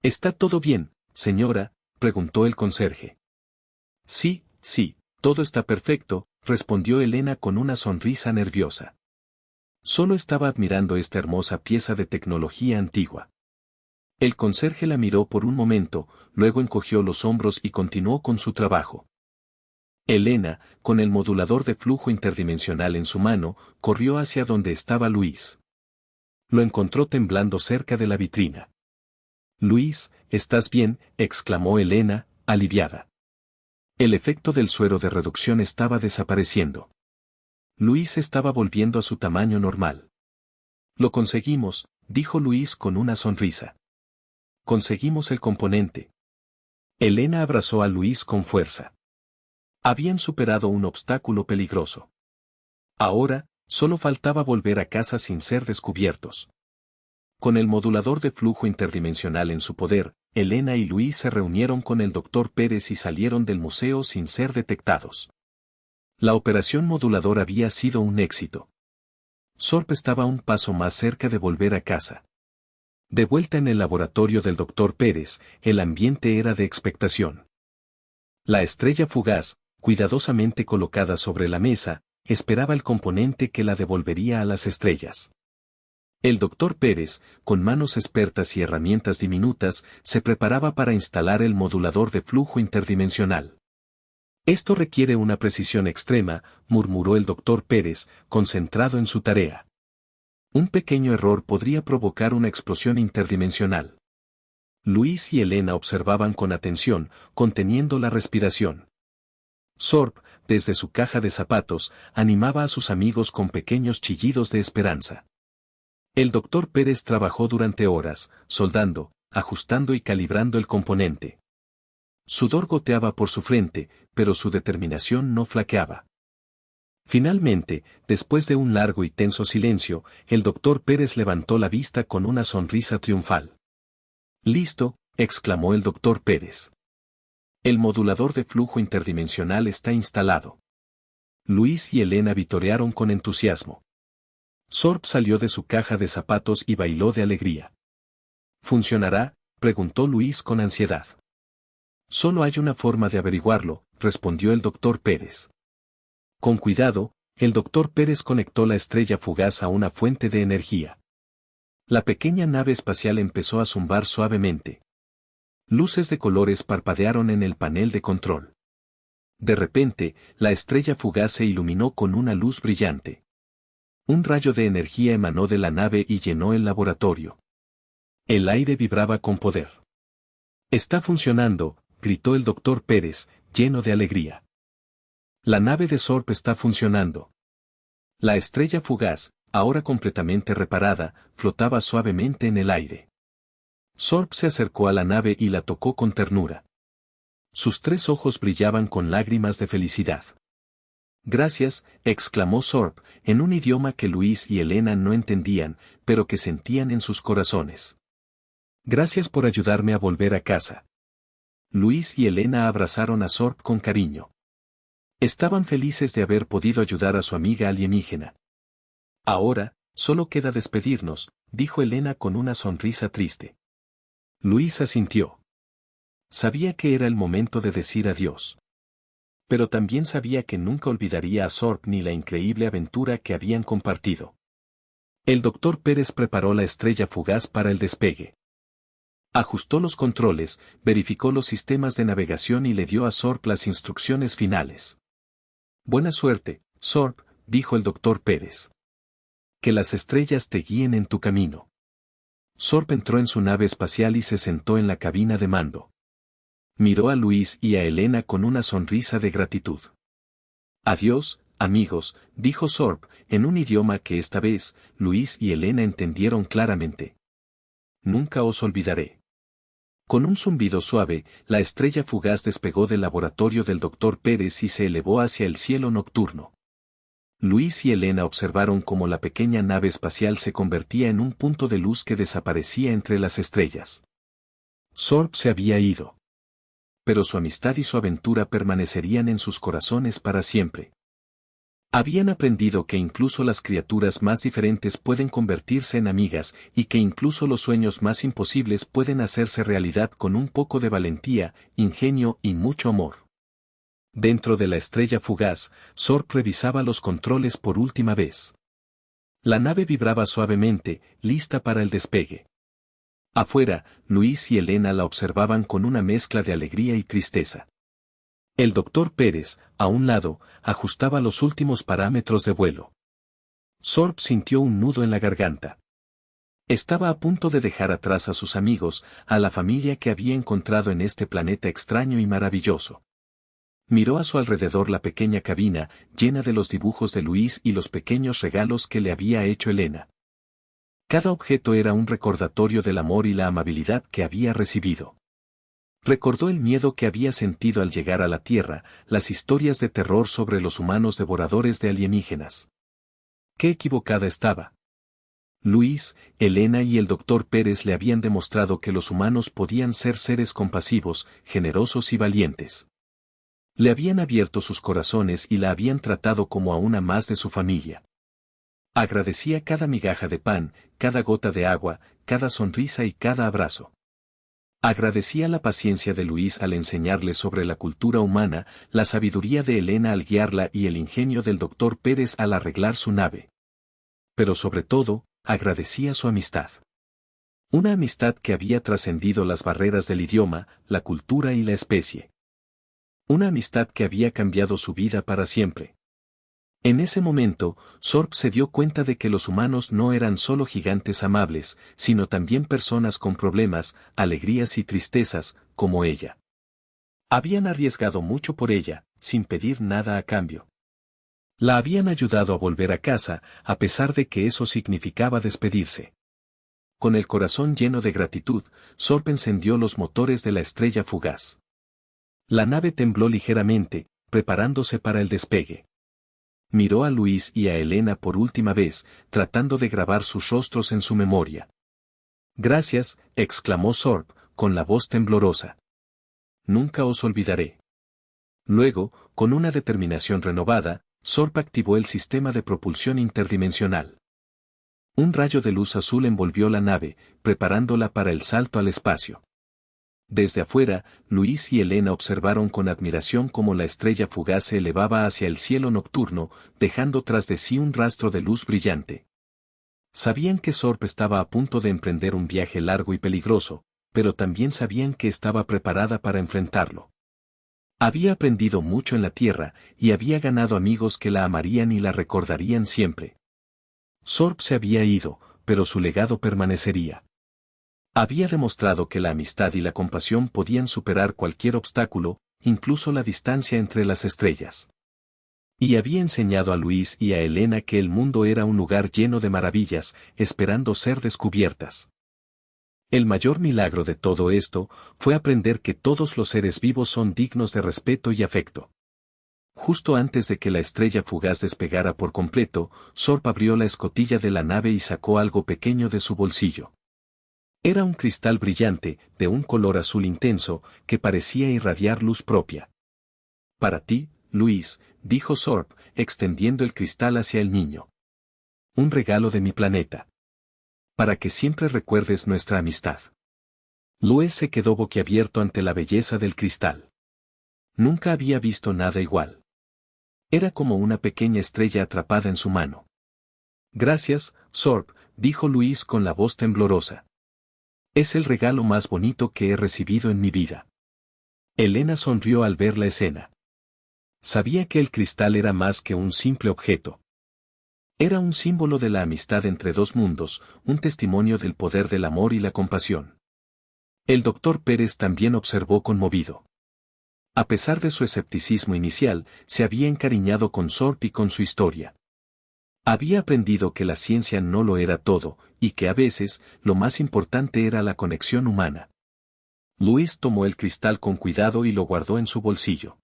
«¿Está todo bien, señora?», preguntó el conserje. «Sí, todo está perfecto», respondió Elena con una sonrisa nerviosa. Solo estaba admirando esta hermosa pieza de tecnología antigua. El conserje la miró por un momento, luego encogió los hombros y continuó con su trabajo. Elena, con el modulador de flujo interdimensional en su mano, corrió hacia donde estaba Luis. Lo encontró temblando cerca de la vitrina. «Luis, ¿estás bien?», exclamó Elena, aliviada. El efecto del suero de reducción estaba desapareciendo. Luis estaba volviendo a su tamaño normal. «Lo conseguimos», dijo Luis con una sonrisa. «Conseguimos el componente». Elena abrazó a Luis con fuerza. Habían superado un obstáculo peligroso. Ahora, solo faltaba volver a casa sin ser descubiertos. Con el modulador de flujo interdimensional en su poder, Elena y Luis se reunieron con el doctor Pérez y salieron del museo sin ser detectados. La operación modulador había sido un éxito. Zorp estaba un paso más cerca de volver a casa. De vuelta en el laboratorio del doctor Pérez, el ambiente era de expectación. La estrella fugaz, cuidadosamente colocada sobre la mesa, esperaba el componente que la devolvería a las estrellas. El doctor Pérez, con manos expertas y herramientas diminutas, se preparaba para instalar el modulador de flujo interdimensional. «Esto requiere una precisión extrema», murmuró el doctor Pérez, concentrado en su tarea. Un pequeño error podría provocar una explosión interdimensional. Luis y Elena observaban con atención, conteniendo la respiración. Sorb, desde su caja de zapatos, animaba a sus amigos con pequeños chillidos de esperanza. El doctor Pérez trabajó durante horas, soldando, ajustando y calibrando el componente. Sudor goteaba por su frente, pero su determinación no flaqueaba. Finalmente, después de un largo y tenso silencio, el doctor Pérez levantó la vista con una sonrisa triunfal. «Listo», exclamó el doctor Pérez. «El modulador de flujo interdimensional está instalado». Luis y Elena vitorearon con entusiasmo. Sorb salió de su caja de zapatos y bailó de alegría. «¿Funcionará?», preguntó Luis con ansiedad. «Solo hay una forma de averiguarlo», respondió el doctor Pérez. Con cuidado, el doctor Pérez conectó la estrella fugaz a una fuente de energía. La pequeña nave espacial empezó a zumbar suavemente. Luces de colores parpadearon en el panel de control. De repente, la estrella fugaz se iluminó con una luz brillante. Un rayo de energía emanó de la nave y llenó el laboratorio. El aire vibraba con poder. «Está funcionando», gritó el doctor Pérez, lleno de alegría. «La nave de Sorb está funcionando». La estrella fugaz, ahora completamente reparada, flotaba suavemente en el aire. Sorb se acercó a la nave y la tocó con ternura. Sus 3 ojos brillaban con lágrimas de felicidad. «Gracias», exclamó Sorb, en un idioma que Luis y Elena no entendían, pero que sentían en sus corazones. «Gracias por ayudarme a volver a casa». Luis y Elena abrazaron a Sorb con cariño. Estaban felices de haber podido ayudar a su amiga alienígena. «Ahora, solo queda despedirnos», dijo Elena con una sonrisa triste. Luis asintió. Sabía que era el momento de decir adiós. Pero también sabía que nunca olvidaría a Sorb ni la increíble aventura que habían compartido. El doctor Pérez preparó la estrella fugaz para el despegue. Ajustó los controles, verificó los sistemas de navegación y le dio a Sorb las instrucciones finales. «Buena suerte, Sorb», dijo el doctor Pérez. «Que las estrellas te guíen en tu camino». Sorb entró en su nave espacial y se sentó en la cabina de mando. Miró a Luis y a Elena con una sonrisa de gratitud. «Adiós, amigos», dijo Sorb, en un idioma que esta vez, Luis y Elena entendieron claramente. «Nunca os olvidaré». Con un zumbido suave, la estrella fugaz despegó del laboratorio del doctor Pérez y se elevó hacia el cielo nocturno. Luis y Elena observaron cómo la pequeña nave espacial se convertía en un punto de luz que desaparecía entre las estrellas. Sorb se había ido. Pero su amistad y su aventura permanecerían en sus corazones para siempre. Habían aprendido que incluso las criaturas más diferentes pueden convertirse en amigas y que incluso los sueños más imposibles pueden hacerse realidad con un poco de valentía, ingenio y mucho amor. Dentro de la estrella fugaz, Sorb revisaba los controles por última vez. La nave vibraba suavemente, lista para el despegue. Afuera, Luis y Elena la observaban con una mezcla de alegría y tristeza. El doctor Pérez, a un lado, ajustaba los últimos parámetros de vuelo. Sorb sintió un nudo en la garganta. Estaba a punto de dejar atrás a sus amigos, a la familia que había encontrado en este planeta extraño y maravilloso. Miró a su alrededor la pequeña cabina, llena de los dibujos de Luis y los pequeños regalos que le había hecho Elena. Cada objeto era un recordatorio del amor y la amabilidad que había recibido. Recordó el miedo que había sentido al llegar a la Tierra, las historias de terror sobre los humanos devoradores de alienígenas. Qué equivocada estaba. Luis, Elena y el doctor Pérez le habían demostrado que los humanos podían ser seres compasivos, generosos y valientes. Le habían abierto sus corazones y la habían tratado como a una más de su familia. Agradecía cada migaja de pan, cada gota de agua, cada sonrisa y cada abrazo. Agradecía la paciencia de Luis al enseñarle sobre la cultura humana, la sabiduría de Elena al guiarla y el ingenio del doctor Pérez al arreglar su nave. Pero sobre todo, agradecía su amistad. Una amistad que había trascendido las barreras del idioma, la cultura y la especie. Una amistad que había cambiado su vida para siempre. En ese momento, Sorb se dio cuenta de que los humanos no eran solo gigantes amables, sino también personas con problemas, alegrías y tristezas, como ella. Habían arriesgado mucho por ella, sin pedir nada a cambio. La habían ayudado a volver a casa, a pesar de que eso significaba despedirse. Con el corazón lleno de gratitud, Sorb encendió los motores de la estrella fugaz. La nave tembló ligeramente, preparándose para el despegue. Miró a Luis y a Elena por última vez, tratando de grabar sus rostros en su memoria. «Gracias», exclamó Sorb, con la voz temblorosa. «Nunca os olvidaré». Luego, con una determinación renovada, Sorb activó el sistema de propulsión interdimensional. Un rayo de luz azul envolvió la nave, preparándola para el salto al espacio. Desde afuera, Luis y Elena observaron con admiración cómo la estrella fugaz se elevaba hacia el cielo nocturno, dejando tras de sí un rastro de luz brillante. Sabían que Sorb estaba a punto de emprender un viaje largo y peligroso, pero también sabían que estaba preparada para enfrentarlo. Había aprendido mucho en la Tierra, y había ganado amigos que la amarían y la recordarían siempre. Sorb se había ido, pero su legado permanecería. Había demostrado que la amistad y la compasión podían superar cualquier obstáculo, incluso la distancia entre las estrellas. Y había enseñado a Luis y a Elena que el mundo era un lugar lleno de maravillas, esperando ser descubiertas. El mayor milagro de todo esto fue aprender que todos los seres vivos son dignos de respeto y afecto. Justo antes de que la estrella fugaz despegara por completo, Sorb abrió la escotilla de la nave y sacó algo pequeño de su bolsillo. Era un cristal brillante, de un color azul intenso, que parecía irradiar luz propia. «Para ti, Luis», dijo Sorb, extendiendo el cristal hacia el niño. «Un regalo de mi planeta. Para que siempre recuerdes nuestra amistad». Luis se quedó boquiabierto ante la belleza del cristal. Nunca había visto nada igual. Era como una pequeña estrella atrapada en su mano. «Gracias, Sorb», dijo Luis con la voz temblorosa. «Es el regalo más bonito que he recibido en mi vida». Elena sonrió al ver la escena. Sabía que el cristal era más que un simple objeto. Era un símbolo de la amistad entre dos mundos, un testimonio del poder del amor y la compasión. El doctor Pérez también observó conmovido. A pesar de su escepticismo inicial, se había encariñado con Sorb y con su historia. Había aprendido que la ciencia no lo era todo, y que a veces, lo más importante era la conexión humana. Luis tomó el cristal con cuidado y lo guardó en su bolsillo.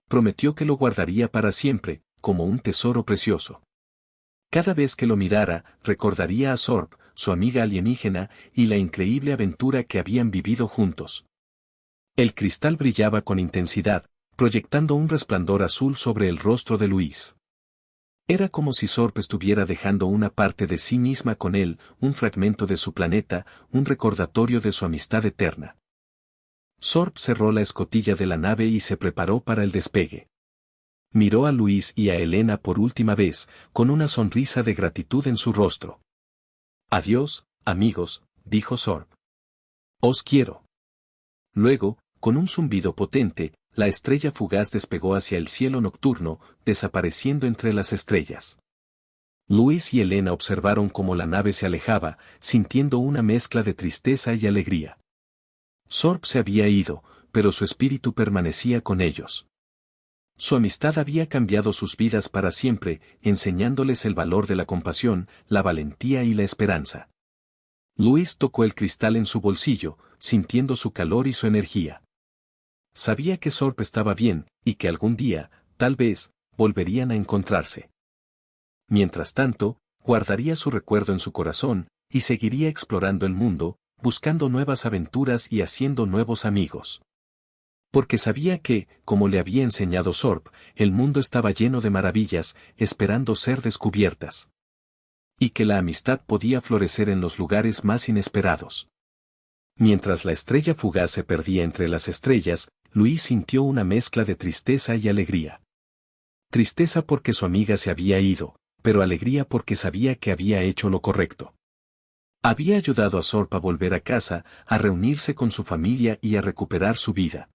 Prometió que lo guardaría para siempre, como un tesoro precioso. Cada vez que lo mirara, recordaría a Sorb, su amiga alienígena, y la increíble aventura que habían vivido juntos. El cristal brillaba con intensidad, proyectando un resplandor azul sobre el rostro de Luis. Era como si Sorb estuviera dejando una parte de sí misma con él, un fragmento de su planeta, un recordatorio de su amistad eterna. Sorb cerró la escotilla de la nave y se preparó para el despegue. Miró a Luis y a Elena por última vez, con una sonrisa de gratitud en su rostro. «Adiós, amigos», dijo Sorb. «Os quiero». Luego, con un zumbido potente, la estrella fugaz despegó hacia el cielo nocturno, desapareciendo entre las estrellas. Luis y Elena observaron cómo la nave se alejaba, sintiendo una mezcla de tristeza y alegría. Sorb se había ido, pero su espíritu permanecía con ellos. Su amistad había cambiado sus vidas para siempre, enseñándoles el valor de la compasión, la valentía y la esperanza. Luis tocó el cristal en su bolsillo, sintiendo su calor y su energía. Sabía que Sorb estaba bien, y que algún día, tal vez, volverían a encontrarse. Mientras tanto, guardaría su recuerdo en su corazón, y seguiría explorando el mundo, buscando nuevas aventuras y haciendo nuevos amigos. Porque sabía que, como le había enseñado Sorb, el mundo estaba lleno de maravillas, esperando ser descubiertas. Y que la amistad podía florecer en los lugares más inesperados. Mientras la estrella fugaz se perdía entre las estrellas, Luis sintió una mezcla de tristeza y alegría. Tristeza porque su amiga se había ido, pero alegría porque sabía que había hecho lo correcto. Había ayudado a Sorb a volver a casa, a reunirse con su familia y a recuperar su vida.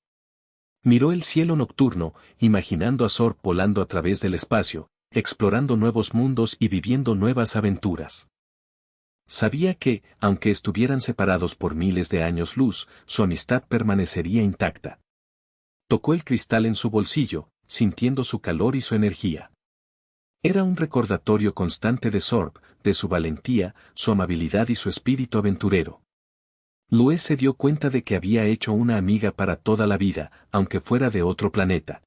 Miró el cielo nocturno, imaginando a Sorb volando a través del espacio, explorando nuevos mundos y viviendo nuevas aventuras. Sabía que, aunque estuvieran separados por miles de años luz, su amistad permanecería intacta. Tocó el cristal en su bolsillo, sintiendo su calor y su energía. Era un recordatorio constante de Sorb, de su valentía, su amabilidad y su espíritu aventurero. Louis se dio cuenta de que había hecho una amiga para toda la vida, aunque fuera de otro planeta.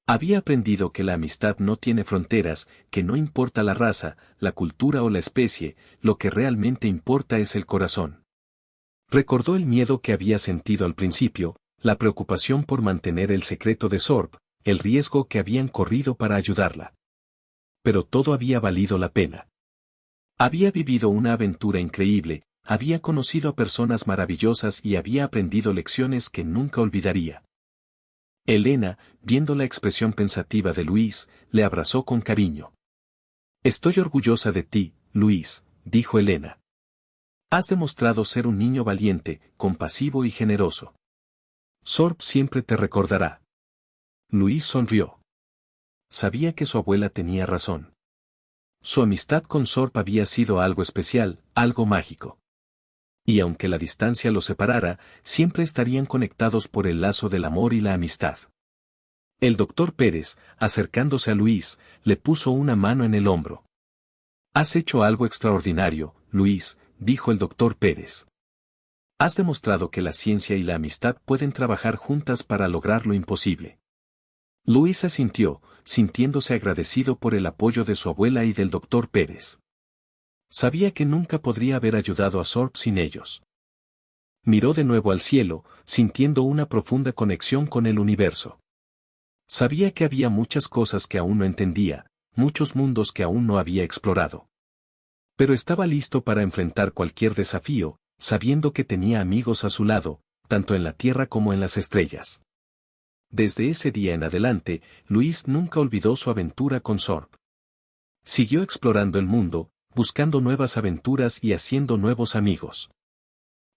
Había aprendido que la amistad no tiene fronteras, que no importa la raza, la cultura o la especie, lo que realmente importa es el corazón. Recordó el miedo que había sentido al principio, la preocupación por mantener el secreto de Sorb, el riesgo que habían corrido para ayudarla. Pero todo había valido la pena. Había vivido una aventura increíble, había conocido a personas maravillosas y había aprendido lecciones que nunca olvidaría. Elena, viendo la expresión pensativa de Louis, le abrazó con cariño. «Estoy orgullosa de ti, Louis», dijo Elena. «Has demostrado ser un niño valiente, compasivo y generoso. Sorb siempre te recordará». Louis sonrió. Sabía que su abuela tenía razón. Su amistad con Sorb había sido algo especial, algo mágico. Y aunque la distancia los separara, siempre estarían conectados por el lazo del amor y la amistad. El doctor Pérez, acercándose a Louis, le puso una mano en el hombro. «Has hecho algo extraordinario, Louis», dijo el doctor Pérez. «Has demostrado que la ciencia y la amistad pueden trabajar juntas para lograr lo imposible». Louis asintió, sintiéndose agradecido por el apoyo de su abuela y del doctor Pérez. Sabía que nunca podría haber ayudado a Sorb sin ellos. Miró de nuevo al cielo, sintiendo una profunda conexión con el universo. Sabía que había muchas cosas que aún no entendía, muchos mundos que aún no había explorado. Pero estaba listo para enfrentar cualquier desafío, sabiendo que tenía amigos a su lado, tanto en la tierra como en las estrellas. Desde ese día en adelante, Louis nunca olvidó su aventura con Sorb. Siguió explorando el mundo, buscando nuevas aventuras y haciendo nuevos amigos.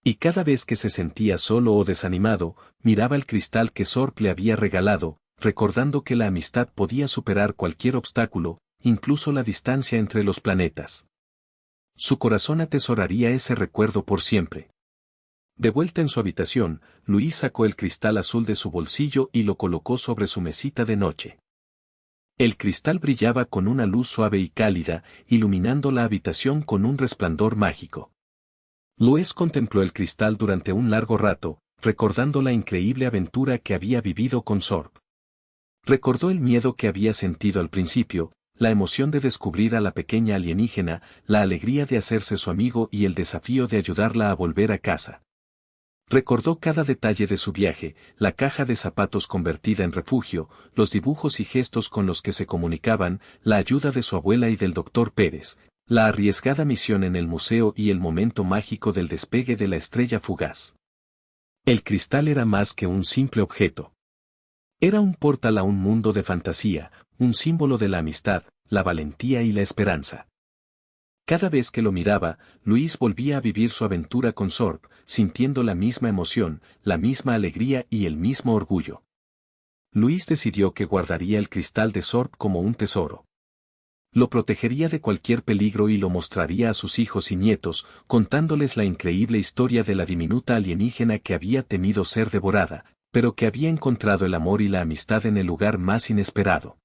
Y cada vez que se sentía solo o desanimado, miraba el cristal que Sorb le había regalado, recordando que la amistad podía superar cualquier obstáculo, incluso la distancia entre los planetas. Su corazón atesoraría ese recuerdo por siempre. De vuelta en su habitación, Louis sacó el cristal azul de su bolsillo y lo colocó sobre su mesita de noche. El cristal brillaba con una luz suave y cálida, iluminando la habitación con un resplandor mágico. Louis contempló el cristal durante un largo rato, recordando la increíble aventura que había vivido con Sorb. Recordó el miedo que había sentido al principio, la emoción de descubrir a la pequeña alienígena, la alegría de hacerse su amigo y el desafío de ayudarla a volver a casa. Recordó cada detalle de su viaje, la caja de zapatos convertida en refugio, los dibujos y gestos con los que se comunicaban, la ayuda de su abuela y del doctor Pérez, la arriesgada misión en el museo y el momento mágico del despegue de la estrella fugaz. El cristal era más que un simple objeto. Era un portal a un mundo de fantasía, un símbolo de la amistad, la valentía y la esperanza. Cada vez que lo miraba, Louis volvía a vivir su aventura con Sorb, sintiendo la misma emoción, la misma alegría y el mismo orgullo. Louis decidió que guardaría el cristal de Sorb como un tesoro. Lo protegería de cualquier peligro y lo mostraría a sus hijos y nietos, contándoles la increíble historia de la diminuta alienígena que había temido ser devorada, pero que había encontrado el amor y la amistad en el lugar más inesperado.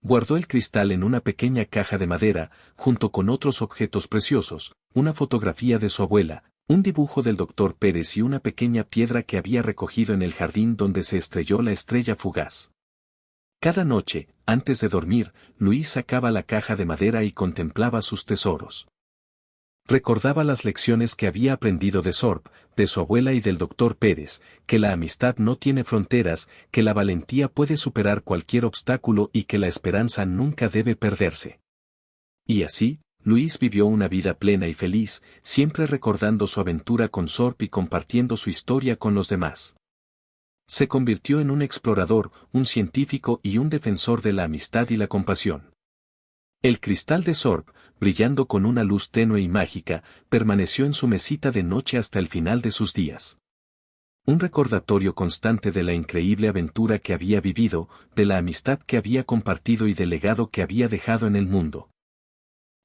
Guardó el cristal en una pequeña caja de madera, junto con otros objetos preciosos, una fotografía de su abuela, un dibujo del doctor Pérez y una pequeña piedra que había recogido en el jardín donde se estrelló la estrella fugaz. Cada noche, antes de dormir, Louis sacaba la caja de madera y contemplaba sus tesoros. Recordaba las lecciones que había aprendido de Sorb, de su abuela y del doctor Pérez, que la amistad no tiene fronteras, que la valentía puede superar cualquier obstáculo y que la esperanza nunca debe perderse. Y así, Louis vivió una vida plena y feliz, siempre recordando su aventura con Sorb y compartiendo su historia con los demás. Se convirtió en un explorador, un científico y un defensor de la amistad y la compasión. El cristal de Sorb, brillando con una luz tenue y mágica, permaneció en su mesita de noche hasta el final de sus días. Un recordatorio constante de la increíble aventura que había vivido, de la amistad que había compartido y del legado que había dejado en el mundo.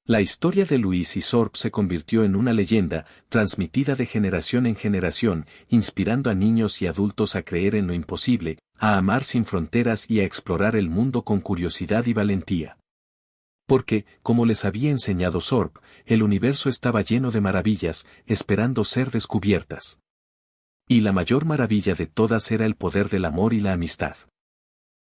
La historia de Luis y Zorp se convirtió en una leyenda, transmitida de generación en generación, inspirando a niños y adultos a creer en lo imposible, a amar sin fronteras y a explorar el mundo con curiosidad y valentía. Porque, como les había enseñado Zorp, el universo estaba lleno de maravillas, esperando ser descubiertas. Y la mayor maravilla de todas era el poder del amor y la amistad.